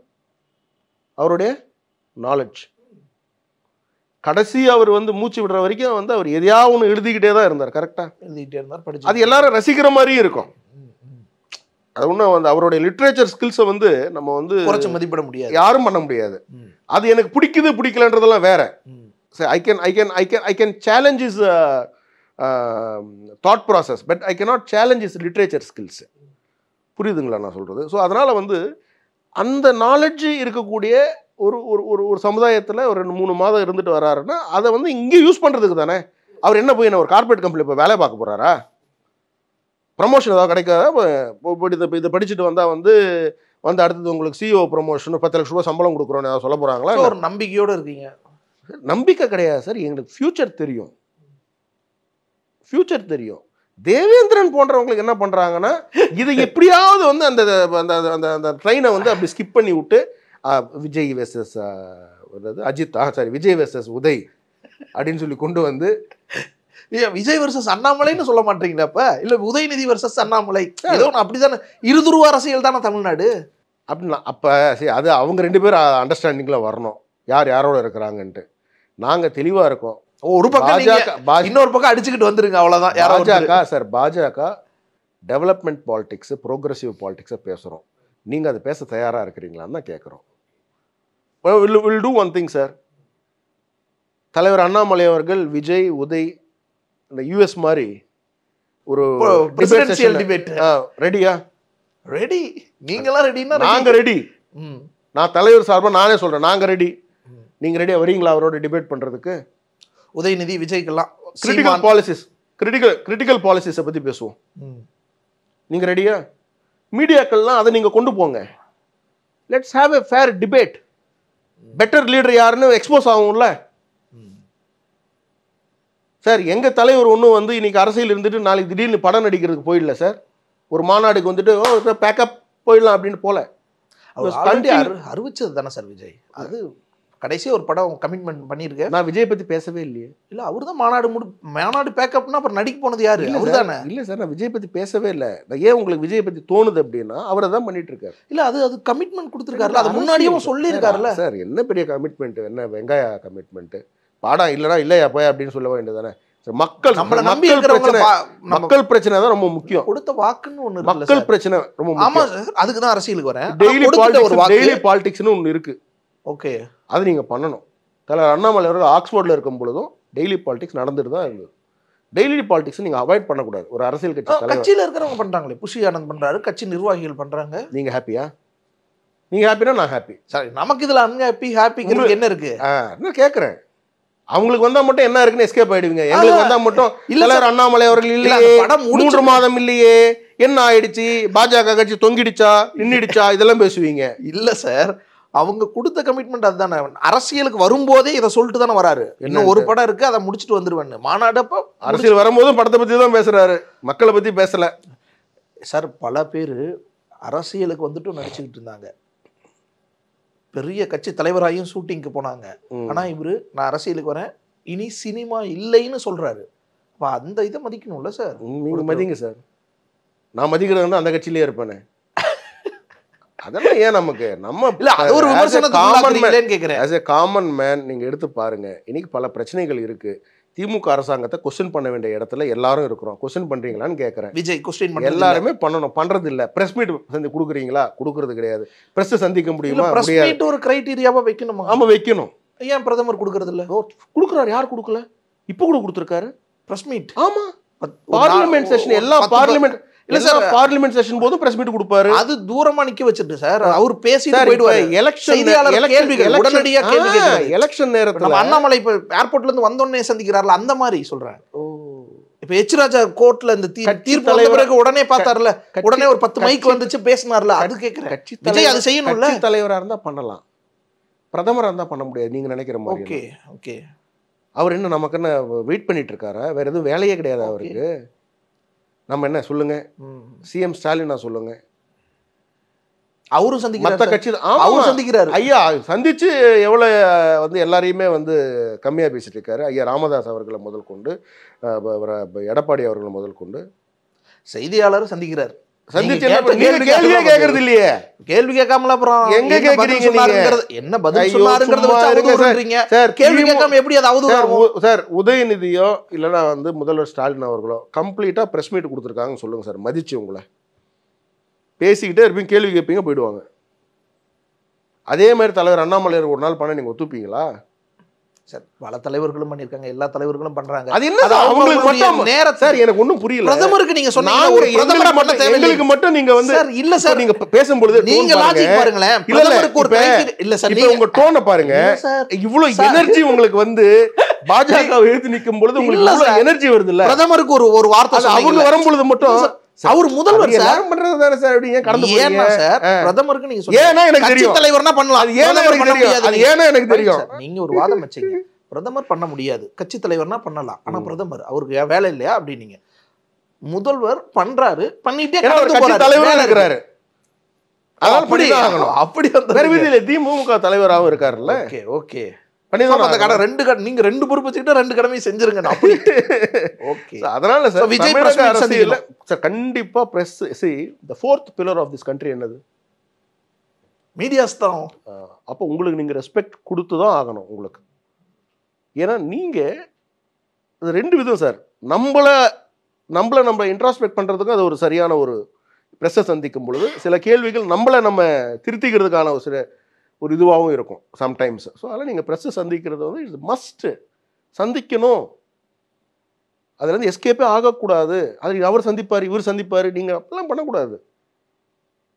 அவருடைய நாலேஜ். கடைசி அவர் வந்து மூச்சு விடுற வரைக்கும் வந்து அவர் எதையாவது ஒன்று எழுதிக்கிட்டே தான் இருந்தார். கரெக்டாக எழுதிக்கிட்டே இருந்தார். அது எல்லாரும் ரசிக்கிற மாதிரியும் இருக்கும். அது ஒன்றும் வந்து அவருடைய லிட்ரேச்சர் ஸ்கில்ஸை வந்து நம்ம வந்து குறைச்சு மதிப்பிட முடியாது, யாரும் பண்ண முடியாது. அது எனக்கு பிடிக்கலன்றதெல்லாம் வேற. I can challenge is thought process, but I cannot challenge is literature skills. புரியுதுங்களா நான் சொல்றது? ஸோ அதனால வந்து அந்த நாலேஜ் இருக்கக்கூடிய ஒரு ஒரு ஒரு சமுதாயத்தில் ஒரு 2-3 மாதம் இருந்துட்டு வர்றாருன்னா அதை வந்து இங்கே யூஸ் பண்ணுறதுக்கு தானே. அவர் என்ன போய் ஒரு கார்பரேட் கம்பெனி இப்போ வேலை பார்க்க போகிறாரா? ப்ரமோஷன் ஏதாவது கிடைக்காதா? இதை படிச்சுட்டு வந்தால் வந்து அடுத்தது உங்களுக்கு சிஓ ப்ரமோஷன் 10 லட்ச ரூபா சம்பளம் கொடுக்குறோன்னு ஏதாவது சொல்ல போகிறாங்களா? ஒரு நம்பிக்கையோடு இருக்கீங்க? நம்பிக்கை கிடையாது சார், எங்களுக்கு ஃபியூச்சர் தெரியும். தேவேந்திரன் போன்றவங்களுக்கு என்ன பண்ணுறாங்கன்னா, இதை எப்படியாவது வந்து அந்த ட்ரெயினை வந்து அப்படி ஸ்கிப் பண்ணி விட்டு விஜய் வெர்சஸ் அஜித், விஜய் வெர்சஸ் உதய் அப்படின்னு சொல்லி கொண்டு வந்து, விஜய் வெர்சஸ் அண்ணாமலைன்னு சொல்ல மாட்டீங்களா? அப்ப இல்ல உதயநிதி வெர்சஸ் அண்ணாமலை ஏதோ அப்படிதானே, இருதுருவ அரசியல் தானே தமிழ்நாடு அப்படின்னா. அப்ப சரி, அது அவங்க 2 பேரும் அண்டர்ஸ்டாண்டிங்ல வரணும், யார் யாரோட இருக்கிறாங்கன்ட்டு. நாங்க தெளிவா இருக்கோம். ஒரு பக்கம் இன்னொரு பக்கம் அடிச்சுக்கிட்டு வந்துருங்க, அவ்வளவுதான். பாஜக சார், பாஜக டெவலப்மெண்ட் பாலிடிக்ஸ், ப்ரோக்ரஸிவ் பாலிடிக்ஸை பேசுறோம். நீங்க அதை பேச தயாரா இருக்கிறீங்களான்னு தான் கேட்குறோம். Will do one thing sir. தலைவர் அண்ணாமலை அவர்கள் விஜய் உதய் இந்த யூஎஸ் மாதிரி ஒரு பிரசிடென்ஷியல் டிபேட் ரெடியா? ரெடி. நீங்களாம் ரெடினா நாங்க ரெடி. நான் தலைவர் சார்பா நானே சொல்றேன், நாங்க ரெடி. நீங்க ரெடியா வரீங்களா அவரோட டிபேட் பண்றதுக்கு? உதயநிதி விஜய்க்கெல்லாம் கிரிட்டிக்கல் பாலிசிஸை பத்தி பேசுவோம். நீங்க ரெடியா? மீடியாக்கள்லாம் அதை நீங்க கொண்டு போங்க. Let's have a fair debate. Better leader யாருன்னு எக்ஸ்போஸ் ஆகும்ல சார். எங்க தலைவர் ஒன்றும் வந்து இன்னைக்கு அரசியல் இருந்துட்டு நாளைக்கு திடீர்னு படம் நடிக்கிறதுக்கு போயிடல சார். ஒரு மாநாடுக்கு வந்துட்டு பேக்கப் போயிடலாம் அப்படின்னு போல அறிவிச்சது தானே சார் விஜய். அது கடைசியா ஒரு படம் கமிட்மெண்ட் பண்ணியிருக்கேன். நான் விஜய் பத்தி பேசவே இல்லையே. இல்ல அவர் தான் மாநாடு பேக்கப்னா அப்புறம் நடிக்க போனது யாரு? அவர் தானே. இல்ல சார், நான் விஜய் பத்தி பேசவே இல்லை. நான் ஏன் உங்களுக்கு விஜய் பத்தி தோணுது அப்படின்னா அவரை தான் பண்ணிட்டு இருக்காரு. இல்ல அது கமிட்மெண்ட் கொடுத்துருக்காருல்ல, அது முன்னாடியும் சொல்லியிருக்காருல்ல சார். என்ன பெரிய கமிட்மெண்ட், என்ன வெங்காய கமிட்மெண்ட்? பாடம் இல்லைனா இல்லையா போய் அப்படின்னு சொல்ல வேண்டியதானே. மக்கள் நம்மள நம்பி இருக்கிறவங்க மக்கள் பிரச்சனை தான் ரொம்ப முக்கியம். கொடுத்த வாக்குன்னு ஒண்ணு மக்கள் பிரச்சனை ரொம்ப முக்கியம். ஆமா சார், அதுக்கு தான் அரசியலுக்கு வரேன். டெய்லி பாலிடிக்ஸ்னு ஒன்று இருக்கு. ஓகே, அது நீங்க பண்ணணும். தலைவர் அண்ணாமலை அவர்கள் ஆக்ஸ்போர்ட்ல இருக்கும் பொழுதும் டெய்லி பாலிடிக்ஸ் நடந்துட்டு தான் இருந்தது. டெய்லி பாலிடிக்ஸ் நீங்க அவாய்ட் பண்ணக்கூடாது. ஒரு அரசியல் கட்சி கட்சியில இருக்கிறவங்க பண்றாங்களே, புஷி ஆனந்த் பண்றாரு, கட்சி நிர்வாகிகள் பண்றாங்க. நீங்க ஹாப்பியா? நீங்க ஹாப்பினா நான் ஹாப்பி. சரி, நமக்கு இதுல ஹாப்பிங்கிறது என்ன இருக்கு? நான் கேட்கறேன். அவங்களுக்கு வந்தா மட்டும் என்ன இருக்குன்னு எஸ்கேப் ஆயிடுவீங்க. எங்களுக்கு வந்தா மட்டும் தலைவர் அண்ணாமலை அவர்கள் இல்லையே, 3 மாதம் இல்லையே, என்ன ஆயிடுச்சு, பாஜக கட்சி தொங்கிடுச்சா நின்றுடுச்சா இதெல்லாம் பேசுவீங்க. இல்ல சார், அவங்க கொடுத்த கமிட்மெண்ட் அதுதானே. அரசியலுக்கு வரும்போதே இதை சொல்லிட்டு தானே வராரு. இன்னும் ஒரு படம் இருக்கு, அதை முடிச்சுட்டு வந்துருவேன்னு. மாநாடப்ப அரசியல் வரும்போதும் படத்தை பத்தி தான் பேசுறாரு, மக்களை பத்தி பேசல சார். பல பேர் அரசியலுக்கு வந்துட்டு நடிச்சுக்கிட்டு இருந்தாங்க, பெரிய கட்சி தலைவராயும் ஷூட்டிங்க்கு போனாங்க. ஆனா இவரு நான் அரசியலுக்கு வரேன், இனி சினிமா இல்லைன்னு சொல்றாரு. அப்ப அந்த இதை மதிக்கணும்ல சார். நீங்க மதிங்க சார். நான் மதிக்கிறது அந்த கட்சியிலே இருப்பேனே. அதெல்லாம் ஏன் நமக்கு நம்ம இல்ல அது ஒரு விமர்சனம் கேக்குறேன். as a common man நீங்க எடுத்து பாருங்க. இன்னைக்கு பல பிரச்சனைகள் இருக்கு. திமுக அரசாங்கத்தை கொஸ்டின் பண்ண வேண்டிய இடத்துல எல்லாரும் இருக்கிறோம். கொஸ்டின் பண்றீங்களான்னு கேட்கறேன். விஜய் கொஸ்டின் பண்ண எல்லாருமே பண்ணணும், பண்றது இல்ல. பிரஸ் மீட் சந்தி கொடுக்குறீங்களா? கொடுக்கறது கிடையாது. பிரஸ் சந்திக்க முடியுமா? பிரஸ் மீட் ஒரு கிரைட்டீரியாவா வைக்கணுமா? ஆமா வைக்கணும். ஏன் பிரதமர் கொடுக்கறது இல்ல? கொடுக்குறாரு. யார் கொடுக்கல? இப்போ கூட கொடுத்துருக்காரு பிரஸ் மீட். ஆமா, பார்லிமெண்ட் செஷன் எல்லா பார்லிமெண்ட் இல்ல சார், பார்லிமெண்ட் செஷன் போது பிரஸ் மீட் கொடுப்பாரு. அது தூரமா நிக்க வச்சிட்டு சார் அவர் பேசிட்டு போய்டுவாரு. எலெக்ஷன் கேள்விகள் உடனடியா கேள்வி கேக்குறாரு. எலெக்ஷன் நேரத்துல அண்ணாமலை இப்ப ஏர்போர்ட்ல இருந்து வந்தோடனே சந்திக்கிறார்ல, அந்த மாதிரி சொல்றேன். இப்ப எச் ராஜா கோர்ட்ல இந்த தீர்ப்பு வந்த பிறகு உடனே பார்த்தார்ல, உடனே ஒரு 10 மைக் வந்துச்சு பேசினார்ல, அது கேக்குறேன். விஜய் அது செய்யணும்ல. தலைவரா இருந்தா பண்ணலாம், பிரதமரா இருந்தா பண்ண முடியாது நீங்க நினைக்கிற மாதிரி. Okay okay. அவர் என்ன நமக்கு என்ன வெயிட் பண்ணிட்டு இருக்காரா? வேற எதுவும் வேலையே கிடையாது அவருக்கு. நம்ம என்ன சொல்லுங்க, சிஎம் ஸ்டாலினா சொல்லுங்க, அவரும் சந்திக்கிறார். மற்ற கட்சி அவரும் சந்திக்கிறாரு. ஐயா சந்திச்சு எவ்வளவு வந்து எல்லாரையுமே வந்து கம்மியா பேசிட்டு இருக்காரு. ஐயா ராமதாஸ் அவர்களை முதல் கொண்டு, எடப்பாடி அவர்களை முதல் கொண்டு செய்தியாளரும் சந்திக்கிறார். சந்திச்சு கேள்வியே கேட்கறது இல்லையே. கேள்வி கேட்காமல அப்புறம் எங்க கேக்குறீங்க? என்ன பதில் சொன்னாருங்கறத வச்சு அவதூறுன்றீங்க சார். கேள்வி கேட்காம எப்படி அது அவதூறு சார்? உதயநிதியோ இல்லனா வந்து முதல்வர் ஸ்டாலின் அவர்களோ கம்ப்ளீட்டா பிரஸ் மீட் கொடுத்துருக்காங்கன்னு சொல்லுங்க சார். மதிச்சு உங்களை பேசிக்கிட்டே இருப்பீங்க, கேள்வி கேட்பீங்க, போயிடுவாங்க. அதே மாதிரி தலைவர் அண்ணாமலை ஒரு நாள் பண்ண நீங்க ஒத்துப்பீங்களா? சார் பல தலைவர்களும் பண்ணிருக்காங்க, எல்லா தலைவர்களும் பண்றாங்க. அது என்ன அவங்களுக்கு மட்டும் நேரம் சார்? எனக்கு ஒண்ணும் புரியல. பிரதமருக்கு நீங்க சொன்னீங்க ஒரு பிரதமரா பண்ண தேவையில்லை. உங்களுக்கு மட்டும் நீங்க வந்து சார் இல்ல சார், நீங்க பேசும்போது நீங்க லாஜிக் பாருங்களேன். பிரதமருக்கு ஒரு இல்ல சார், நீங்க உங்க டோனை பாருங்க. இவ்வளவு எனர்ஜி உங்களுக்கு வந்து பாஜக எழுத்து நிக்கும் பொழுது உங்களுக்கு இவ்வளவு எனர்ஜி வருது இல்ல? பிரதமருக்கு ஒரு வார்த்தை அவங்க வரும்பொழுது மட்டும் அவர் முதல்வர் சார் பண்றது தானே சார். அப்படி ஏன் கடந்து போறீங்க சார்? பிரதமருக்கு நீங்க சொல்லுங்க. ஏன்னா எனக்கு தெரியும் கட்சி தலைவர்னா பண்ணலாம். அது ஏன்னா எனக்கு தெரியும். அது ஏன்னா எனக்கு தெரியும். நீங்க ஒரு வாதம் வச்சீங்க, பிரதமர் பண்ண முடியாது, கட்சி தலைவர்னா பண்ணலாம், ஆனா பிரதமர் அவருக்கு வேலை இல்லையா அப்படின்னீங்க. முதல்வர் பண்றாரு, பண்ணிட்டே கட்சி தலைவரா இருக்கிறாரு. அதனால பண்ணிதான் ஆகணும். அப்படி வேற விதியில திமுக தலைவராகவும் இருக்காருல்ல. Okay okay. அந்த கடை ரெண்டு கடை நீங்க ரெண்டு பொறுப்பு வச்சுக்கிட்டு 2 கடமையை செஞ்சிருங்க. ஓகே. அதனால சார் விஜய் அரசியல் சார் கண்டிப்பா press see the 4th pillar of this country என்னது? மீடியாஸ் தான். அப்போ உங்களுக்கு நீங்க ரெஸ்பெக்ட் கொடுத்து தான் ஆகணும் உங்களுக்கு. ஏன்னா நீங்க 2 விதம் சார். நம்ம இன்ட்ராஸ்பெக்ட் பண்றதுக்கு அது ஒரு சரியான ஒரு பிரஸ்ஸை சந்திக்கும் பொழுது சில கேள்விகள் நம்ம திருத்திக்கிறதுக்கான ஒரு இதுவாகவும் இருக்கும் சம்டைம்ஸ். ஸோ அதனால் நீங்கள் ப்ரெஸ்ஸை சந்திக்கிறது வந்து இட்ஸ் மஸ்ட்டு சந்திக்கணும். அதுலேருந்து எஸ்கேப்பே ஆகக்கூடாது. அது அவர் சந்திப்பார், இவர் சந்திப்பார், நீங்கள் அப்படிலாம் பண்ணக்கூடாது.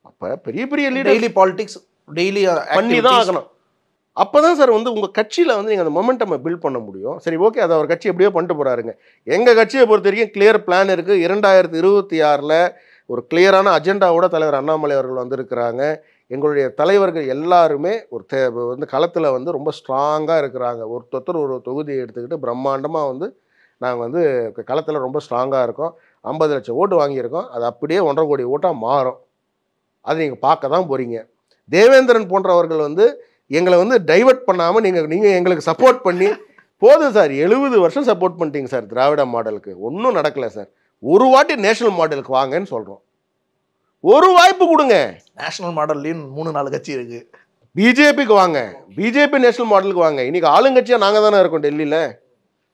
அப்போ பெரிய பெரிய லீடர் டெய்லி பாலிடிக்ஸ் டெய்லி பண்ணி தான் ஆகணும். அப்போ தான் சார் வந்து உங்கள் கட்சியில் வந்து நீங்கள் அந்த மொமெண்டம் பில்ட் பண்ண முடியும். சரி ஓகே, அதை அவர் கட்சி எப்படியோ பண்ணிட்டு போகிறாருங்க. எங்கள் கட்சியை பொறுத்த வரைக்கும் கிளியர் பிளான் இருக்குது. 2026 ஒரு கிளியரான அஜெண்டாவோட தலைவர் அண்ணாமலை அவர்கள் வந்திருக்கிறாங்க. எங்களுடைய தலைவர்கள் எல்லாருமே வந்து களத்தில் வந்து ரொம்ப ஸ்ட்ராங்காக இருக்கிறாங்க. ஒருத்தர் ஒரு தொகுதியை எடுத்துக்கிட்டு பிரம்மாண்டமாக வந்து நாங்கள் வந்து களத்தில் ரொம்ப ஸ்ட்ராங்காக இருக்கோம். 50 லட்சம் ஓட்டு வாங்கியிருக்கோம். அது அப்படியே 1.5 கோடி ஓட்டாக மாறும். அதை நீங்கள் பார்க்க தான் போகிறீங்க. தேவேந்திரன் போன்றவர்கள் வந்து எங்களை வந்து டைவர்ட் பண்ணாமல் நீங்கள் எங்களுக்கு சப்போர்ட் பண்ணி போதும் சார். 70 வருஷம் சப்போர்ட் பண்ணிட்டீங்க சார் திராவிட மாடலுக்கு, ஒன்றும் நடக்கலை சார். ஒரு வாட்டி நேஷனல் மாடலுக்கு வாங்கன்னு சொல்கிறோம். ஒரு வாய்ப்பு கொடுங்க. நேஷனல் மாடல்லையும் 3-4 கட்சி இருக்கு. பிஜேபிக்கு வாங்க, பிஜேபி நேஷனல் மாடலுக்கு வாங்க. இன்னைக்கு ஆளுங்கட்சியாக நாங்கள் தானே இருக்கோம் டெல்லியில்.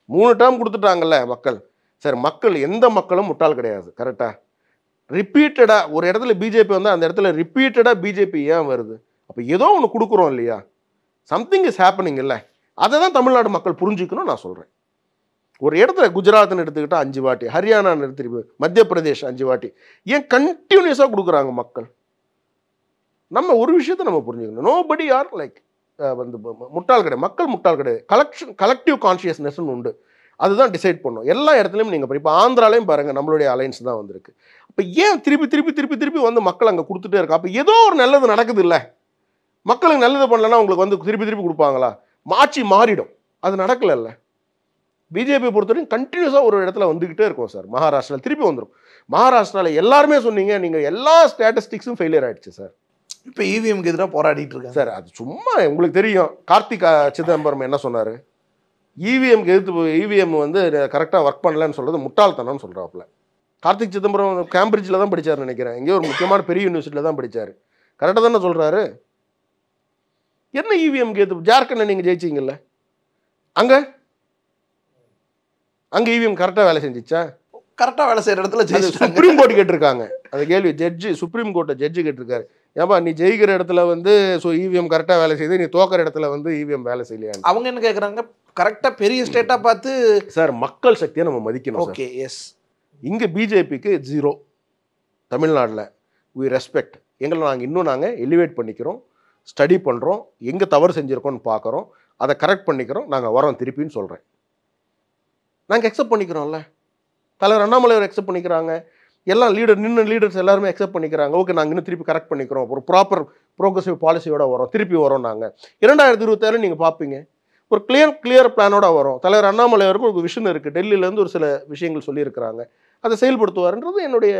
3 டேர்ம் கொடுத்துட்டாங்கல்ல மக்கள். சார் மக்கள் எந்த மக்களும் முட்டாள் கிடையாது. கரெக்டாக ரிப்பீட்டடாக ஒரு இடத்துல பிஜேபி வந்து அந்த இடத்துல ரிப்பீட்டடாக பிஜேபி ஏன் வருது? அப்போ ஏதோ ஒன்று கொடுக்குறோம் இல்லையா? சம்திங் இஸ் ஹேப்பனிங் இல்லை. அதை தான் தமிழ்நாடு மக்கள் புரிஞ்சுக்கணும் நான் சொல்கிறேன். ஒரு இடத்துல குஜராத்னு எடுத்துக்கிட்டால் 5 வாட்டி, ஹரியானான்னு எடுத்துட்டு மத்திய பிரதேஷ் 5 வாட்டி, ஏன் கண்டினியூஸாக கொடுக்குறாங்க மக்கள்? நம்ம ஒரு விஷயத்தை நம்ம புரிஞ்சுக்கணும். நோபடி ஆர் லைக் வந்து முட்டாள் கிடையாது, மக்கள் முட்டாள் கிடையாது. கலெக்டிவ் கான்ஷியஸ்னஸ்ன்னு உண்டு, அதுதான் டிசைட் பண்ணும். எல்லா இடத்துலையும் நீங்கள் இப்போ ஆந்திராலையும் பாருங்கள், நம்மளுடைய அலைன்ஸ் தான் வந்திருக்கு. இப்போ ஏன் திருப்பி திருப்பி திருப்பி திருப்பி வந்து மக்கள் அங்கே கொடுத்துட்டே இருக்கா? அப்போ ஏதோ ஒரு நல்லது நடக்குது இல்லை? மக்களுக்கு நல்லது பண்ணலன்னா உங்களுக்கு வந்து திருப்பி திருப்பி கொடுப்பாங்களா? ஆட்சி மாறிடும். அது நடக்கலைல்ல. பிஜேபி பொறுத்தவரைக்கும் கண்டினியூஸாக ஒரு இடத்துல வந்துக்கிட்டே இருக்கும் சார். மகாராஷ்டிராவில் திருப்பி வந்துடும். மகாராஷ்டிராவில் எல்லாருமே சொன்னீங்க, நீங்கள் எல்லா ஸ்டாட்டிஸ்டிக்ஸும் ஃபெயிலியர் ஆகிடுச்சு சார். இப்போ இவிஎம்க்கு எதிராக போராடிட்டு இருக்காங்க சார். அது சும்மா உங்களுக்கு தெரியும். கார்த்திக் சிதம்பரம் என்ன சொன்னார்? இவிஎம்க்கு எதிர்த்து இவிஎம் வந்து கரெக்டாக ஒர்க் பண்ணலன்னு சொல்கிறது முட்டாள்தனம்னு சொல்கிறாப்புல. கார்த்திக் சிதம்பரம் கேம்பிரிட்ஜில் தான் படித்தார் நினைக்கிறேன், எங்கேயோ ஒரு முக்கியமான பெரிய யூனிவர்சிட்டியில் தான் படித்தார். கரெக்டாக தானே சொல்கிறாரு? என்ன இவிஎம்க்கு எதிர்த்து? ஜார்க்கண்டில் நீங்கள் ஜெயிச்சிங்கல்ல, அங்கே இவிஎம் கரெக்டாக வேலை செஞ்சிச்சா? கரெக்டாக வேலை செய்கிற இடத்துல சுப்ரீம் கோர்ட் கேட்டிருக்காங்க அந்த கேள்வி. ஜட்ஜி, சுப்ரீம் கோர்ட்டை ஜட்ஜி கேட்டிருக்காரு, ஏன்பா நீ ஜெயிக்கிற இடத்துல வந்து இவிஎம் கரெக்டாக வேலை செய்யுது, நீ தோக்கிற இடத்துல வந்து இவிஎம் வேலை செய்யலையா? அவங்க என்ன கேட்குறாங்க? கரெக்டாக பெரிய ஸ்டேட்டாக பார்த்து சார் மக்கள் சக்தியை நம்ம மதிக்கணும். Okay, yes. இங்கே பிஜேபிக்கு 0. தமிழ்நாட்டில் வி ரெஸ்பெக்ட். எங்களை நாங்கள் எலிவேட் பண்ணிக்கிறோம், ஸ்டடி பண்ணுறோம், எங்கே தவறு செஞ்சுருக்கோன்னு பார்க்குறோம், அதை கரெக்ட் பண்ணிக்கிறோம், நாங்கள் வரோம் திருப்பின்னு சொல்கிறேன். நாங்கள் அக்செப்ட் பண்ணிக்கிறோம்ல. தலைவர் அண்ணாமலை அக்செப்ட் பண்ணிக்கிறாங்க, எல்லாம் லீடர்ஸ் எல்லாருமே அக்செப்ட் பண்ணிக்கிறாங்க. ஓகே, நாங்கள் இன்னும் திருப்பி கரெக்ட் பண்ணிக்கிறோம், ஒரு ப்ராப்பர் ப்ரோக்ரஸிவ் பாலிசியோட வரோம், திருப்பி வரோம். நாங்கள் 2027 நீங்கள் பார்ப்பீங்க, ஒரு கிளியர் பிளானோட வரும். தலைவர் அண்ணாமலை அவருக்கு ஒரு விஷன் இருக்குது, டெல்லியிலேருந்து ஒரு சில விஷயங்கள் சொல்லியிருக்கிறாங்க, அதை செயல்படுத்துவார்ன்றது என்னுடைய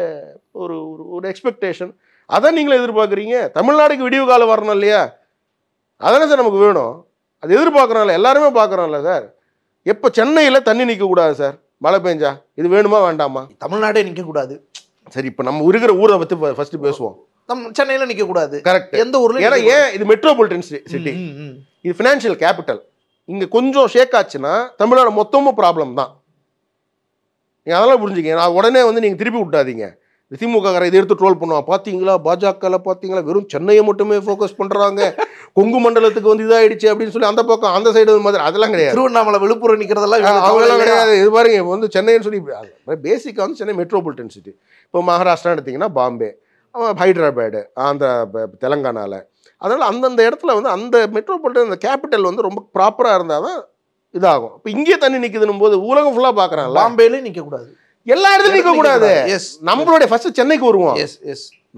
ஒரு எக்ஸ்பெக்டேஷன். அதான் நீங்களும் எதிர்பார்க்குறீங்க. தமிழ்நாடுக்கு விடிவு காலம் வரணும் இல்லையா? அதானே சார் நமக்கு வேணும். அது எதிர்பார்க்குறோம்ல, எல்லாருமே பார்க்குறோம்ல சார். எப்போ சென்னையில் தண்ணி நிற்கக்கூடாது சார், மழை பெஞ்சா, இது வேணுமா வேண்டாமா? தமிழ்நாடே நிற்கக்கூடாது. சரி, இப்போ நம்ம இருக்கிற ஊரை பற்றி ஃபர்ஸ்ட் பேசுவோம். நம்ம சென்னையில் நிற்கக்கூடாது. கரெக்ட். எந்த ஊரில்? ஏன்னா ஏன் இது மெட்ரோபாலிட்டன் சிட்டி, இது ஃபினான்ஷியல் கேபிட்டல். இங்கே கொஞ்சம் ஷேக் ஆச்சுன்னா தமிழ்நாடு மொத்தமும் ப்ராப்ளம் தான். நீங்கள் அதெல்லாம் புரிஞ்சுக்கங்க. நான் உடனே வந்து நீங்கள் திருப்பி விட்டாதீங்க. திமுக இதை எடுத்து ட்ரோல் பண்ணுவான், பார்த்தீங்களா பாஜகவில் பார்த்தீங்களா வெறும் சென்னையை மட்டுமே ஃபோக்கஸ் பண்ணுறாங்க, கொங்கு மண்டலத்துக்கு வந்து இதாகிடுச்சு அப்படின்னு சொல்லி அந்த பக்கம் அந்த சைடு மாதிரி. அதெல்லாம் கிடையாது. திருவண்ணாமலை விழுப்புரம் நிற்கிறதெல்லாம் அவங்களாம் கிடையாது. இது பாருங்க, இப்போ வந்து சென்னைன்னு சொல்லி பேசிக்காக வந்து சென்னை மெட்ரோபாலிட்டன் சிட்டி. இப்போ மகாராஷ்டிரா எடுத்திங்கன்னா பாம்பே, ஹைதராபாடு, ஆந்திரா, தெலங்கானாவில். அதனால் அந்தந்த இடத்துல வந்து அந்த மெட்ரோபாலிட்டன் அந்த கேபிட்டல் வந்து ரொம்ப ப்ராப்பராக இருந்தால் தான் இதாகும். இப்போ இங்கே தண்ணி நிற்குதுன்னும் போது உலகம் ஃபுல்லாக பார்க்குறாங்க. பாம்பேலே நிற்கக்கூடாது, எல்லா இடத்துலையும் நிற்கக்கூடாது. நம்மளுடைய ஃபர்ஸ்ட் சென்னைக்கு வருவோம்.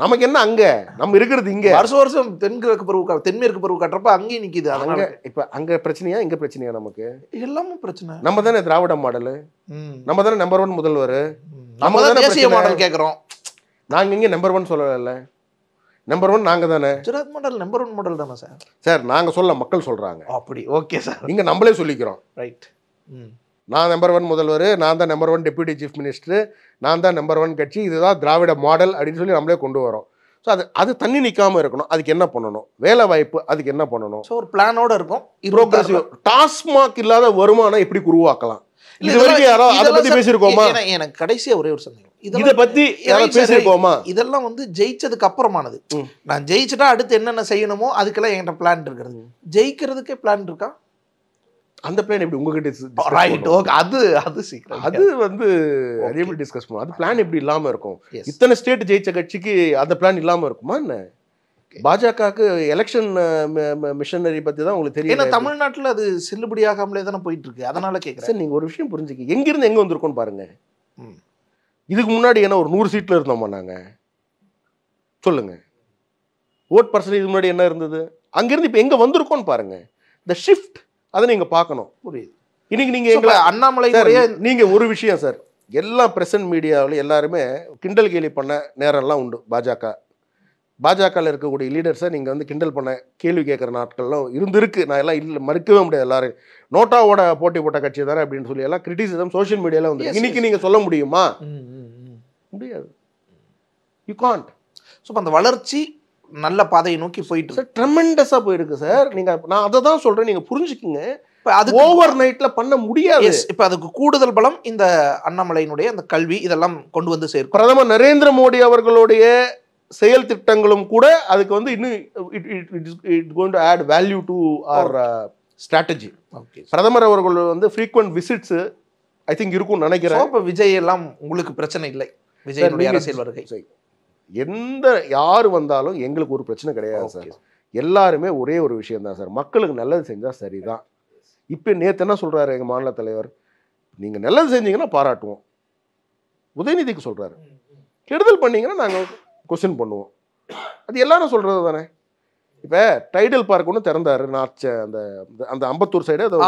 நமக்கு என்ன அங்க, நம்ம இருக்கிறது இங்க. வருஷம் தென்மேற்கு பருவ காட்டுறப்ப அங்கேயும் நிக்குது. அங்க இப்ப அங்க பிரச்சனையா இங்க பிரச்சனையா? நமக்கு எல்லாமே பிரச்சனை. நம்ம தானே திராவிட மாடல், நம்ம தானே நம்பர் 1 முதல்வர், நம்ம தானே தேசிய மாடல் கேட்கறோம். நாங்க இங்க நம்பர் 1 சொல்லல, நம்பர் 1 நாங்க தானே. குஜராத் மாடல் நம்பர் 1 மாடல் தானே சார்? சார் நாங்க சொல்ல, மக்கள் சொல்றாங்க. அப்படி ஓகே சார். இங்க நம்மளே சொல்லிக்கிறோம். ரைட். நான் நம்பர் 1 முதல்வர், நான் தான் நம்பர் 1 டெப்யூட்டி சீஃப் மினிஸ்டர், நான் தான் நம்பர் 1 கட்சி, இதுதான் திராவிட மாடல் அப்படின்னு சொல்லி நம்மளே கொண்டு வரோம். ஸோ அது தண்ணி நிற்காம இருக்கணும். அதுக்கு என்ன பண்ணணும்? வேலை வாய்ப்பு, அதுக்கு என்ன பண்ணணும்? ஸோ ஒரு பிளானோட இருக்கும். ப்ரோக்ரஸிவ். டாஸ்மாக் இல்லாத வருமானம் எப்படி உருவாக்கலாம்? இது வரைக்கும் யாராவது அதை பத்தி பேசியிருக்கோமா? எனக்கு கடைசியா ஒரே ஒரு சந்தேகம், இதை பத்தி யாராவது பேசியிருக்கோமா? இதெல்லாம் வந்து ஜெயிச்சதுக்கு அப்புறமானது. நான் ஜெயிச்சுட்டா அடுத்து என்னென்ன செய்யணுமோ அதுக்கெல்லாம் என்கிட்ட பிளான் இருக்கிறது. ஜெயிக்கிறதுக்கே பிளான் இருக்கா? அந்த பிளான் எப்படி உங்ககிட்ட? Right, okay. அது சீக்கிரம் அது வந்து அதே எப்படி டிஸ்கஸ் பண்ணுவோம். அது பிளான் எப்படி இல்லாம இருக்கும்? இத்தனை ஸ்டேட் ஜெயிச்ச கட்சிக்கு அந்த பிளான் இல்லாம இருக்குமா என்ன? பாஜகவுக்கு எலெக்ஷன் மிஷனரி பத்தி தான் உங்களுக்கு தெரியும். ஏன்னா தமிழ்நாட்டில் அது செல்லுபடியாகாமலே தானே போயிட்டு இருக்கு. அதனால கேட்குறேன் சார். நீங்க ஒரு விஷயம் புரிஞ்சுக்க, எங்கிருந்து எங்க வந்திருக்கோன்னு பாருங்க. இதுக்கு முன்னாடி என்ன ஒரு 100 சீட்ல இருந்தோமா நாங்க? சொல்லுங்க. ஓட் பர்சன்டேஜ் முன்னாடி என்ன இருந்தது? அங்கிருந்து இப்ப எங்க வந்திருக்கோன்னு பாருங்க. த ஷிஃப்ட் அதை நீங்க பார்க்கணும். புரியுது. இன்னைக்கு நீங்க எங்களை அண்ணாமலை நீங்க ஒரு விஷயம் சார், எல்லா பிரசன்ட் மீடியாவில் எல்லாருமே கிண்டல் கேலி பண்ண நேரம்லாம் உண்டு. பாஜக பாஜகவில் இருக்கக்கூடிய லீடர்ஸை நீங்கள் வந்து கிண்டல் பண்ண கேள்வி கேட்குற நாட்கள்லாம் இருந்திருக்கு. நான் எல்லாம் இல்லை மறுக்கவே முடியாது. எல்லாரும் நோட்டாவோட போட்டி போட்ட கட்சி தானே அப்படின்னு சொல்லி எல்லாம் கிரிட்டிசிசம் சோஷியல் மீடியாவில் வந்து இன்னைக்கு நீங்கள் சொல்ல முடியுமா? முடியாது. You can't. ஸோ அந்த வளர்ச்சி நல்ல பாதையை நோக்கி போயிட்டு சார் ட்ரெமெண்டஸாக போயிருக்கு சார். நீங்கள் நான் அதை தான் சொல்கிறேன், நீங்கள் புரிஞ்சுக்குங்க. அது ஓவர் நைட்டில் பண்ண முடியாது. இப்போ அதுக்கு கூடுதல் பலம் இந்த அண்ணாமலையினுடைய அந்த கல்வி இதெல்லாம் கொண்டு வந்து சேர்க்கும். பிரதமர் நரேந்திர மோடி அவர்களுடைய செயல் திட்டங்களும் கூட அதுக்கு வந்து இன்னும் it going to add value to our strategy. பிரதமர் அவர்கள் வந்து ஃப்ரீக்வெண்ட் விசிட்ஸ் ஐ திங்க் இருக்கும்னு நினைக்கிறேன். இப்போ விஜய் எல்லாம் உங்களுக்கு பிரச்சனை இல்லை, விஜய் அரசியல் வருகை எந்த யார் வந்தாலும் எங்களுக்கு ஒரு பிரச்சனை கிடையாது சார். எல்லாருமே ஒரே ஒரு விஷயம் தான் சார், மக்களுக்கு நல்லது செஞ்சால் சரிதான். இப்போ நேற்று என்ன சொல்கிறாரு எங்கள் மாநில தலைவர், நீங்கள் நல்லது செஞ்சீங்கன்னா பாராட்டுவோம். உதயநிதிக்கு சொல்கிறாரு, கெடுதல் பண்ணீங்கன்னா நாங்கள் கொஸ்டின் பண்ணுவோம். அது எல்லாரும் சொல்கிறது தானே. இப்போ டைடல் பார்க் ஒன்று திறந்தாரு நார்த், அந்த அந்த அம்பத்தூர் சைடு அது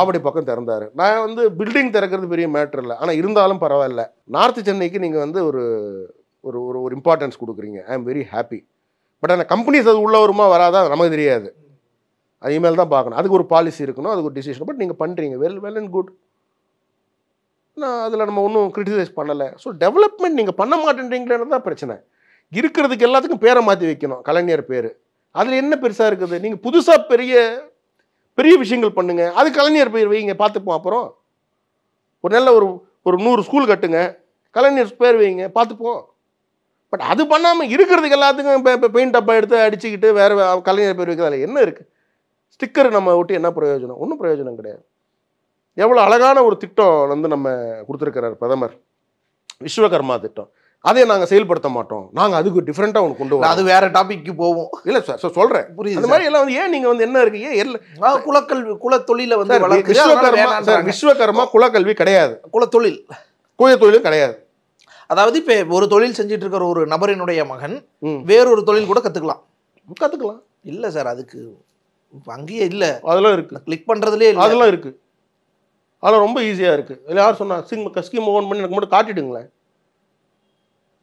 ஆவடி பக்கம் திறந்தாரு. நான் வந்து பில்டிங் திறக்கிறது பெரிய மேட்ரு இல்லை, ஆனால் இருந்தாலும் பரவாயில்ல. நார்த் சென்னைக்கு நீங்கள் வந்து ஒரு ஒரு ஒரு இம்பார்ட்டன்ஸ் கொடுக்குறீங்க. I am very happy. But அந்த கம்பெனிஸ் அது உள்ள வருமா வராதா நமக்கு தெரியாது. அது இனிமேல் தான் பார்க்கணும். அதுக்கு ஒரு பாலிசி இருக்கணும், அதுக்கு ஒரு டிசிஷன். பட் நீங்கள் பண்ணுறீங்க, வெல் அண்ட் குட். நான் அதில் நம்ம ஒன்றும் கிரிட்டிசைஸ் பண்ணலை. ஸோ டெவலப்மெண்ட் நீங்கள் பண்ண மாட்டேன்றீங்களேன்னு தான் பிரச்சனை. இருக்கிறதுக்கு எல்லாத்துக்கும் பேரை மாற்றி வைக்கணும், கலைஞர் பேர். அதில் என்ன பெருசாக இருக்குது? நீங்கள் புதுசாக பெரிய பெரிய விஷயங்கள் பண்ணுங்கள், அது கலைஞர் பேர் வைங்க, பார்த்துப்போம். அப்புறம் ஒரு நல்ல ஒரு 100 ஸ்கூல் கட்டுங்க, கலைஞர் பேர் வைங்க, பார்த்துப்போம். பட் அது பண்ணாமல் இருக்கிறதுக்கு எல்லாத்துக்கும் பெயிண்ட் டப்பா எடுத்து அடிச்சுக்கிட்டு வேறு கலைஞர் பேர் வைக்கிறதால என்ன இருக்குது? ஸ்டிக்கர் நம்ம ஒட்டி என்ன பிரயோஜனம்? ஒன்றும் பிரயோஜனம் கிடையாது. எவ்வளோ அழகான ஒரு திட்டம் வந்து நம்ம கொடுத்துருக்கிறார் பிரதமர், விஸ்வகர்மா திட்டம். அதே நாங்கள் செயல்படுத்த மாட்டோம், நாங்கள் அதுக்கு டிஃப்ரெண்ட்டாக ஒன்று கொண்டு வரோம். அது வேற டாபிக்கு போவோம். இல்லை சார் சொல்கிறேன், புரியுது. அந்த மாதிரி எல்லாம் வந்து ஏன் நீங்கள் வந்து என்ன இருக்குது, ஏன் எல்லாம் குலத்தொழில வந்து விஸ்வகர்மா குலக்கல்வி கிடையாது, குலத்தொழிலும் கிடையாது. அதாவது இப்போ ஒரு தொழில் செஞ்சுட்டு இருக்கிற ஒரு நபரினுடைய மகன் வேறொரு தொழில் கூட கற்றுக்கலாம். இல்லை சார், அதுக்கு அங்கேயே இல்லை. அதெல்லாம் இருக்குது, கிளிக் பண்ணுறதுலேயே இல்லை. அதெல்லாம் இருக்குது, அதெல்லாம் ரொம்ப ஈஸியாக இருக்குது. இல்லை யார் சொன்னா ஸ்கீம் ஓன் பண்ணி எனக்கு மட்டும் காட்டிடுங்களேன்.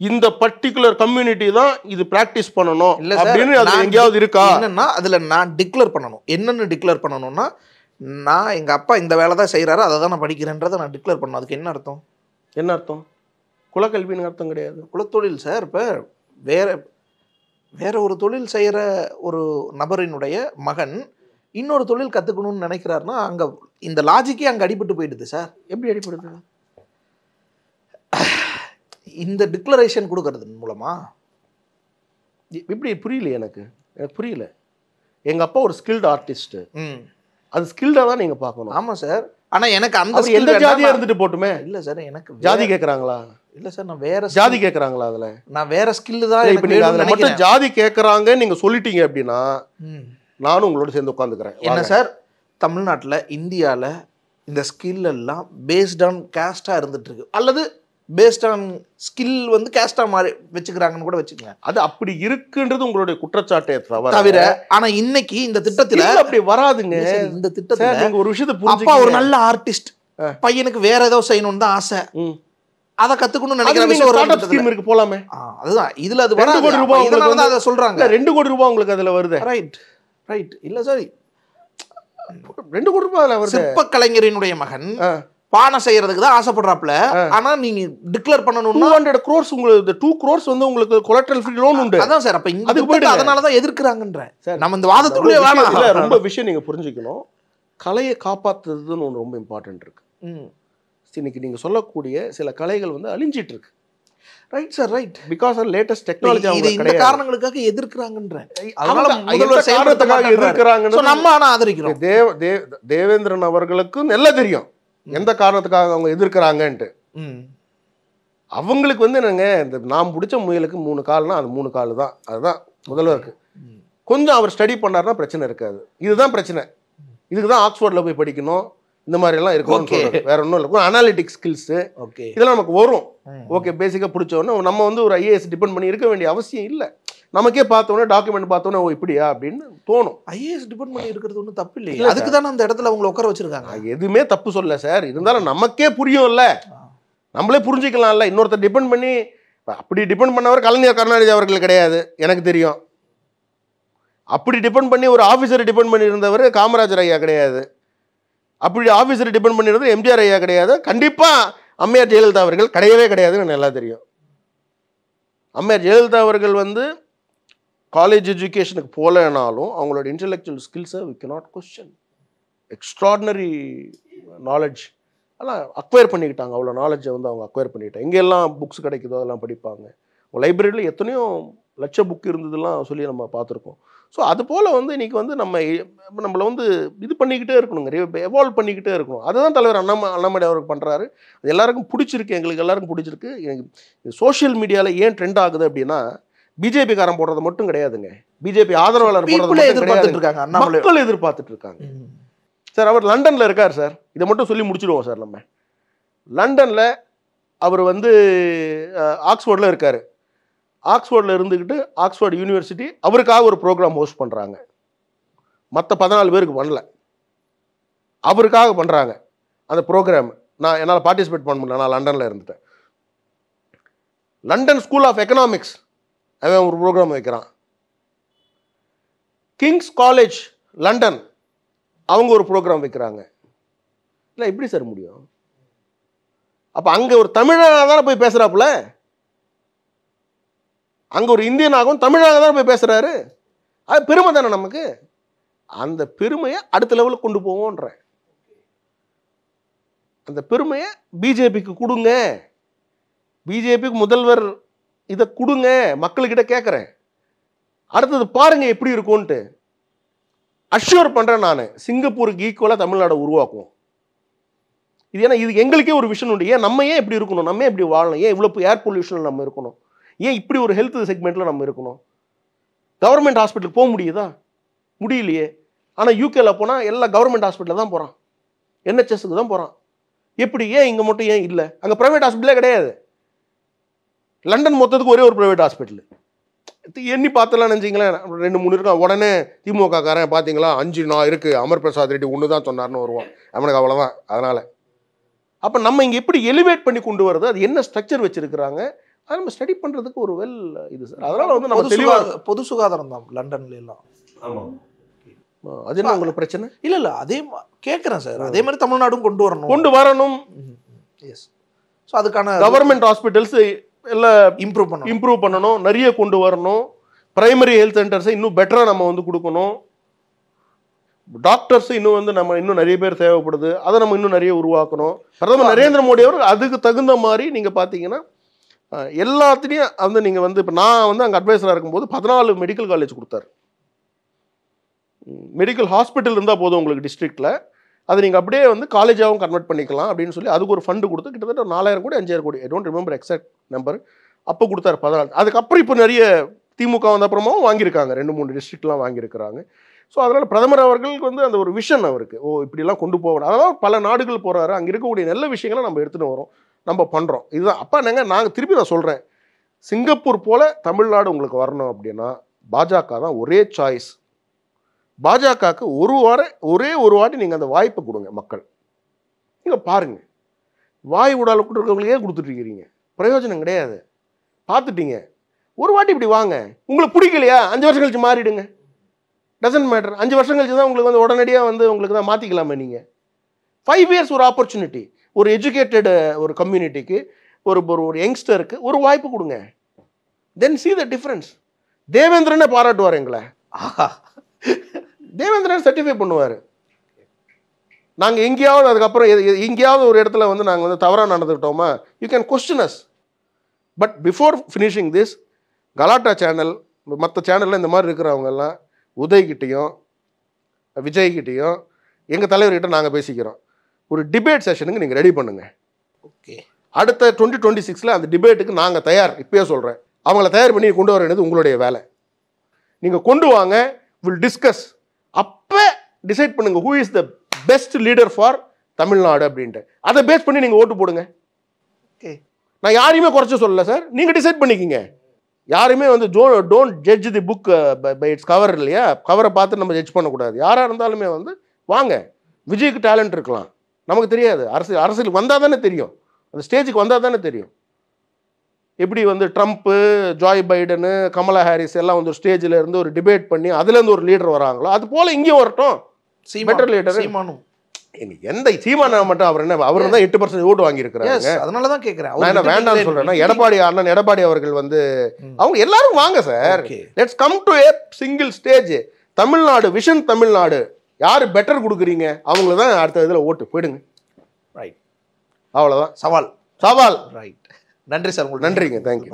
இந்த பர்டிகுலர் கம்யூனிட்டி தான் இது பிராக்டிஸ் பண்ணணும் இல்லை அப்படின்னு அது எங்கேயாவது இருக்கா? என்னன்னா அதில் நான் டிக்ளேர் பண்ணணும். என்னென்னு டிக்ளேர் பண்ணணும்னா, நான் எங்கள் அப்பா இந்த வேலை தான் செய்கிறாரு, அதை தான் நான் படிக்கிறேன்றதை நான் டிக்ளேர் பண்ணணும். அதுக்கு என்ன அர்த்தம்? என்ன அர்த்தம்? குலக்கல்வின்னு அர்த்தம் கிடையாது. குலத்தொழில் சார். இப்போ வேற ஒரு தொழில் செய்கிற ஒரு நபரினுடைய மகன் இன்னொரு தொழில் கற்றுக்கணும்னு நினைக்கிறாருன்னா அங்கே இந்த லாஜிக்கே அங்கே அடிபட்டு போயிடுது சார். எப்படி அடிபடுது? இந்த டிக்ளரேஷன் கொடுக்கறது மூலமா எப்படி புரியல, எனக்கு புரியல. எங்கள் அப்பா ஒரு ஸ்கில்டு ஆர்டிஸ்ட்டு, அது ஸ்கில்டாக தான் நீங்கள் பார்க்கணும். ஆமாம் சார். ஆனால் எனக்கு அந்த எந்த ஜாதியாக இருந்துட்டு போட்டுமே. இல்லை சார், எனக்கு ஜாதி கேட்குறாங்களா? இல்லை சார், நான் வேற ஜாதி கேட்குறாங்களா? அதில் நான் வேற ஸ்கில்லு தான். இப்போ நீங்கள் அதில் மட்டும் ஜாதி கேட்குறாங்கன்னு நீங்கள் சொல்லிட்டீங்க அப்படின்னா நானும் உங்களோட சேர்ந்து உட்காந்துக்கிறேன். என்ன சார், தமிழ்நாட்டில் இந்தியாவில் இந்த ஸ்கில் எல்லாம் பேஸ்ட் ஆன் கேஸ்டாக இருந்துட்டு இருக்கு, அல்லது பேஸ்ட் ஆன் ஸ்கில் வந்து கேஸ்டாக மாறி வச்சுக்கிறாங்கன்னு கூட வச்சுக்கோங்க. அது அப்படி இருக்குன்றது உங்களுடைய குற்றச்சாட்டை தவிர, ஆனால் இன்னைக்கு இந்த திட்டத்தில் அப்படி வராதுங்க. இந்த திட்டத்தில் நீங்கள் ஒரு விஷயத்தை அப்பா ஒரு நல்ல ஆர்டிஸ்ட், பையனுக்கு வேற ஏதோ செய்யணும்னு தான் ஆசை, அதை கத்துக்கணும்னு நினைக்கிறேன். போலாமே. அதுதான் இதுல அது 2 கோடி ரூபாய் அதை சொல்றாங்க. 2 கோடி ரூபாய் உங்களுக்கு அதுல வருது. ரைட் இல்ல சார், 2 கோடி ரூபாய் வருது. சிற்ப கலைஞரினுடைய மகன் பானை செய்யறதுக்கு தான் ஆசைப்படுறாப்ல. ஆனா நீங்க டிக்ளேர் பண்ணணும்னா 200 crores உங்களுக்கு 2 crores வந்து உங்களுக்கு collateral free loan உண்டு. அதான் சார், அப்ப அதுக்கு போய் அதனால தான் எதிர்க்கறாங்கன்ற. நம்ம இந்த வாதத்துக்குள்ளே வேணாம். இல்ல, ரொம்ப விஷயம் நீங்க புரிஞ்சுக்கணும். கலையை காப்பாத்துறதுன்னு ஒன்று ரொம்ப இம்பார்ட்டன்ட் இருக்கு. இன்னைக்கு நீங்க சொல்லக்கூடிய சில கலைகள் வந்து அழிஞ்சிட்டு இருக்கு. Right sir, right. Because of latest technology அவங்க இந்த காரணங்களுக்காக எதிர்க்கறாங்கன்ற. அதனால முதல்வர் செயல்படுறதுக்காக எதிர்க்கறாங்கன்னு நம்ம ஆனா ஆதரிக்கிறோம். தேவேந்திரன் அவர்களுக்கு நல்லா தெரியும் எந்த காரணத்துக்காக அவங்க எதிர்க்கிறாங்கன்ட்டு. அவங்களுக்கு வந்து என்னங்க, இந்த நாம் பிடிச்ச முயலுக்கு 3 கால்னா அது 3 கால் தான். அதுதான் முதல்வருக்கு. கொஞ்சம் அவர் ஸ்டடி பண்ணாருன்னா பிரச்சனை இருக்காது. இதுதான் பிரச்சனை. இதுக்கு தான் ஆக்ஸ்போர்டில் போய் படிக்கணும், இந்த மாதிரி எல்லாம் இருக்கும். வேற ஒன்றும் இல்லை, அனாலிட்டிக் ஸ்கில்ஸ் இதெல்லாம் நமக்கு வரும். ஓகே, பேசிக்காக பிடிச்சோன்னா நம்ம வந்து ஒரு ஐஏஎஸ் டிபெண்ட் பண்ணி இருக்க வேண்டிய அவசியம் இல்லை. நமக்கே பார்த்தோன்னே டாக்குமெண்ட் பார்த்தோன்னே ஓ இப்படியா அப்படின்னு தோணும். ஐஏஎஸ் டிபெண்ட் பண்ணி இருக்கிறது ஒன்றும் தப்பு இல்லையா? அதுக்கு தானே அந்த இடத்துல அவங்களை உட்கார வச்சிருக்காங்க. எதுவுமே தப்பு சொல்ல சார். இருந்தாலும் நமக்கே புரியும்ல, நம்மளே புரிஞ்சிக்கலாம்ல. இன்னொருத்தர் டிபெண்ட் பண்ணி அப்படி டிபெண்ட் பண்ணவர் கலைஞர் கருணாநிதி அவர்கள் கிடையாது, எனக்கு தெரியும். அப்படி டிபெண்ட் பண்ணி ஒரு ஆஃபீஸரை டிபெண்ட் பண்ணியிருந்தவர் காமராஜர் ஐயா கிடையாது. அப்படி ஆஃபீஸரை டிபெண்ட் பண்ணியிருந்தது எம்ஜிஆர் ஐயா கிடையாது. கண்டிப்பாக அம்மையார் ஜெயலலிதா அவர்கள் கிடையவே கிடையாதுன்னு எனக்கு நல்லா தெரியும். அம்மையார் ஜெயலலிதா அவர்கள் வந்து காலேஜ் எஜுகேஷனுக்கு போகலனாலும் அவங்களோட இன்டெலெக்சுவல் ஸ்கில்ஸை we cannot question. Extraordinary knowledge அதெல்லாம் அக்வயர் பண்ணிக்கிட்டாங்க. அவ்வளோ நாலேஜை வந்து அவங்க அக்வயர் பண்ணிக்கிட்டாங்க. எங்கெல்லாம் புக்ஸ் கிடைக்குதோ அதெல்லாம் படிப்பாங்க. லைப்ரரியில் எத்தனையோ லட்ச புக் இருந்ததெல்லாம் சொல்லி நம்ம பார்த்துருக்கோம். ஸோ அது போல் வந்து இன்றைக்கி வந்து நம்மளை வந்து இது பண்ணிக்கிட்டே இருக்கணுங்க, எவால்வ் பண்ணிக்கிட்டே இருக்கணும். அதுதான் தலைவர் அண்ணாமலை அவருக்கு பண்ணுறாரு. அது எல்லாருக்கும் பிடிச்சிருக்கு, எங்களுக்கு எல்லாருக்கும் பிடிச்சிருக்கு. எனக்கு சோஷியல் மீடியாவில் ஏன் ட்ரெண்ட் ஆகுது அப்படின்னா பிஜேபி காரன் போடுறது மட்டும் கிடையாதுங்க, பிஜேபி ஆதரவாளர் மக்கள் எதிர்பார்த்துட்டு இருக்காங்க. சார் அவர் லண்டனில் இருக்கார் சார், இதை மட்டும் சொல்லி முடிச்சுடுவோம் சார். நம்ம லண்டனில் அவர் வந்து ஆக்ஸ்ஃபோர்டில் இருக்கார். ஆக்ஸ்ஃபோர்டில் இருந்துக்கிட்டு ஆக்ஸ்ஃபோர்டு யூனிவர்சிட்டி அவருக்காக ஒரு ப்ரோக்ராம் ஹோஸ்ட் பண்ணுறாங்க. மற்ற 14 பேருக்கு பண்ணல, அவருக்காக பண்ணுறாங்க அந்த ப்ரோக்ராம். என்னால் பார்ட்டிசிபேட் பண்ண முடியல, நான் லண்டனில் இருந்துட்டேன். லண்டன் ஸ்கூல் ஆஃப் எக்கனாமிக்ஸ் அவன் ஒரு ப்ரோக்ராம் வைக்கிறான். கிங்ஸ் காலேஜ் லண்டன் அவங்க ஒரு ப்ரோக்ராம் வைக்கிறாங்க. இல்லை எப்படி சார் முடியும்? அப்போ அங்கே ஒரு தமிழனாக தானே போய் பேசுகிறாப்புல, அங்கே ஒரு இந்தியனாகவும் தமிழனாக தானே போய் பேசுகிறாரு. அது பெருமை தானே நமக்கு. அந்த பெருமையை அடுத்த லெவலுக்கு கொண்டு போவோன்ற அந்த பெருமையை பிஜேபிக்கு கொடுங்க. பிஜேபிக்கு முதல்வர் இதை கொடுங்க, மக்கள்கிட்ட கேட்குறேன். அடுத்தது பாருங்க எப்படி இருக்கும்ன்ட்டு அஷ்யூர் பண்ணுறேன் நான். சிங்கப்பூருக்கு ஈக்குவலாக தமிழ்நாடை உருவாக்குவோம். இது ஏன்னா இது எங்களுக்கே ஒரு விஷன் உண்டு. ஏன் நம்ம ஏன் இப்படி இருக்கணும், நம்ம ஏன் இப்படி வாழணும், ஏன் இவ்வளோ ஏர் பொல்யூஷனில் நம்ம இருக்கணும், ஏன் இப்படி ஒரு ஹெல்த் செக்மெண்ட்டில் நம்ம இருக்கணும்? கவர்மெண்ட் ஹாஸ்பிட்டலுக்கு போக முடியுதா? முடியலையே. ஆனால் யூகேல போனால் எல்லா கவர்மெண்ட் ஹாஸ்பிட்டலில் தான் போகிறான், என்ஹெச்எஸ்க்கு தான் போகிறான். எப்படி, ஏன் இங்கே மட்டும் ஏன் இல்லை? அங்கே ப்ரைவேட் ஹாஸ்பிட்டலே கிடையாது. லண்டன் மொத்தத்துக்கு ஒரே ஒரு ப்ரைவேட் ஹாஸ்பிட்டல். எண்ணி பார்த்தலாம் நினச்சிங்களேன், 2-3 இருக்கா. உடனே திமுக காரன் பார்த்தீங்களா 5 நான் இருக்குது, அமர் பிரசாத் ரெட்டி ஒன்று தான் சொன்னார்னு வருவான். அவனுக்கு அவ்வளோதான். அதனால் அப்போ நம்ம இங்கே எப்படி எலிவேட் பண்ணி கொண்டு வருது, அது என்ன ஸ்ட்ரக்சர் வச்சுருக்கிறாங்க, அது நம்ம ஸ்டடி பண்ணுறதுக்கு ஒரு வெல் இது சார். அதனால் வந்து நம்ம தெளிவாக பொது சுகாதாரம் தான் லண்டன்ல எல்லாம். ஆமாம், அது என்ன உங்களுக்கு பிரச்சனை? இல்லை அதே கேட்குறேன் சார். அதே மாதிரி தமிழ்நாடும் கொண்டு வரணும். எஸ். ஸோ அதுக்கான கவர்மெண்ட் ஹாஸ்பிட்டல்ஸ் எல்லாம் இம்ப்ரூவ் பண்ணணும், நிறைய கொண்டு வரணும். பிரைமரி ஹெல்த் சென்டர்ஸை இன்னும் பெட்டராக நம்ம வந்து கொடுக்கணும். டாக்டர்ஸ் இன்னும் நிறைய பேர் தேவைப்படுது, அதை நம்ம இன்னும் நிறைய உருவாக்கணும். பிரதமர் நரேந்திர மோடி அவர் அதுக்கு தகுந்த மாதிரி நீங்கள் பார்த்தீங்கன்னா எல்லாத்துலேயும் வந்து நீங்கள் வந்து இப்போ நான் வந்து அங்கே அட்வைஸராக இருக்கும்போது 14 மெடிக்கல் காலேஜ் கொடுத்தாரு. மெடிக்கல் ஹாஸ்பிட்டல் இருந்தால் போதும் உங்களுக்கு டிஸ்ட்ரிக்டில், அதை நீங்கள் அப்படியே வந்து காலேஜாகவும் கன்வெர்ட் பண்ணிக்கலாம் அப்படின்னு சொல்லி அதுக்கு ஒரு ஃபண்டு கொடுத்து கிட்டத்தட்ட 4000 கோடி 5000 கோடி, I don't remember exact number, அப்போ கொடுத்தாரு 14. அதுக்கப்புறம் இப்போ நிறைய திமுக வந்த அப்புறமாவும் வாங்கியிருக்காங்க, 2-3 டிஸ்ட்ரிக்ட்லாம் வாங்கியிருக்கிறாங்க. ஸோ அதனால் பிரதமர் அவர்களுக்கு வந்து அந்த ஒரு விஷன் அவருக்கு, இப்படிலாம் கொண்டு போகணும். அதனால் பல நாடுகள் போகிறாரு, அங்கே இருக்கக்கூடிய நல்ல விஷயங்களை நம்ம எடுத்துகிட்டு வரோம், நம்ம பண்ணுறோம். இதுதான் அப்போ நாங்கள் திருப்பி நான் சொல்கிறேன், சிங்கப்பூர் போல் தமிழ்நாடு உங்களுக்கு வரணும் அப்படின்னா பாஜக தான் ஒரே சாய்ஸ். பாஜகவுக்கு ஒரே ஒரு வாட்டி நீங்கள் அந்த வாய்ப்பை கொடுங்க. மக்கள் நீங்கள் பாருங்கள், வாய் விடால கொடுக்குறவங்களுக்கே கொடுத்துட்ருக்கிறீங்க, பிரயோஜனம் கிடையாது. பார்த்துட்டீங்க, ஒரு வாட்டி இப்படி வாங்க. உங்களுக்கு பிடிக்கலையா 5 வருஷம் கழிச்சு மாறிடுங்க, டசன்ட் மேட்டர். 5 வருஷம் கழிச்சு தான் உங்களுக்கு வந்து உடனடியாக வந்து உங்களுக்கு தான் மாற்றிக்கலாமே. நீங்கள் 5 இயர்ஸ் ஒரு ஆப்பர்ச்சுனிட்டி, ஒரு எஜுகேட்டட் ஒரு கம்யூனிட்டிக்கு, ஒரு யங்ஸ்டருக்கு ஒரு வாய்ப்பு கொடுங்க. தென் see the difference. தேவேந்திரனே பாராட்டுவார் எங்களை. தேவேந்திரன் சர்டிஃபை பண்ணுவார். நாங்கள் எங்கேயாவது அதுக்கப்புறம் எங்கேயாவது ஒரு இடத்துல வந்து நாங்கள் வந்து தவறாக நடந்துக்கிட்டோமா, you can question us. But before finishing this, Galatta channel மற்ற சேனலில் இந்த மாதிரி இருக்கிறவங்கெல்லாம் உதய்கிட்டையும் விஜய்கிட்டையும் எங்கள் தலைவர்கிட்ட நாங்கள் பேசிக்கிறோம், ஒரு டிபேட் செஷனுக்கு நீங்கள் ரெடி பண்ணுங்கள். ஓகே, அடுத்த 2026 அந்த டிபேட்டுக்கு நாங்கள் தயார். இப்போயே சொல்கிறேன், அவங்கள தயார் பண்ணி கொண்டு வர வேண்டியது உங்களுடைய வேலை. நீங்கள் கொண்டு வாங்க, வில் டிஸ்கஸ். அப்போ டிசைட் பண்ணுங்கள் who is the best leader for Tamil Nadu அப்படின்ட்டு. அதை பேஸ் பண்ணி நீங்கள் ஓட்டு போடுங்க. ஓகே, நான் யாரையுமே குறைச்சி சொல்லலை சார், நீங்கள் டிசைட் பண்ணிக்கிங்க. யாருமே வந்து don't judge the book by its cover இல்லையா, கவரை பார்த்து நம்ம ஜட்ஜ் பண்ணக்கூடாது. யாராக இருந்தாலுமே வந்து வாங்க. விஜய்க்கு டேலண்ட் இருக்கலாம், நமக்கு தெரியாது. அரசியலுக்கு வந்தால் தானே தெரியும், அந்த ஸ்டேஜுக்கு வந்தால் தானே தெரியும். எப்படி வந்து ட்ரம்ப்பு, ஜாய் பைடனு, கமலா ஹாரிஸ் எல்லாம் வந்து ஒரு ஸ்டேஜில் இருந்து ஒரு டிபேட் பண்ணி அதுலேருந்து ஒரு லீடர் வராங்களோ அது போல் இங்கேயும் வரட்டும். பெட்டர் லீடர் சீமானும் எந்த சீமானா மட்டும் அவர் என்ன, அவர் தான் 8% ஓட்டு வாங்கியிருக்கிறாங்க. அதனால தான் கேட்குறேன். நான் என்ன வேண்டாம்னு சொல்றேன்னா, அண்ணன் எடப்பாடி அவர்கள் வந்து அவங்க எல்லாரும் வாங்க sir, let's come to A single stage. Tamil Nadu vision, Tamil Nadu யாரு பெட்டர் கொடுக்குறீங்க அவங்கள தான் அடுத்த இதில் ஓட்டு போயிடுங்க. ரைட், அவ்வளோதான். சவால். ரைட், நன்றி சார். உங்களுக்கு நன்றிங்க, தேங்க்யூ.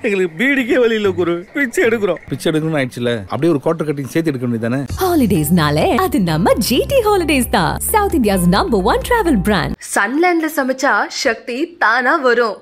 எங்களுக்கு பீடிக்கே வழியில குரு, பிச்சை எடுக்கிறோம். பிச்சை எடுக்கணும்னு ஆயிடுச்சுல, அப்படியே ஒரு குவார்டர் கட்டிங் சேர்த்து எடுக்க வேண்டியதானே. ஹாலிடேஸ்னாலே அது நம்ம GT Holidays தான், South India's #1 travel brand. சன்லேண்ட்ல சமைச்சா சக்தி தானா வரும்.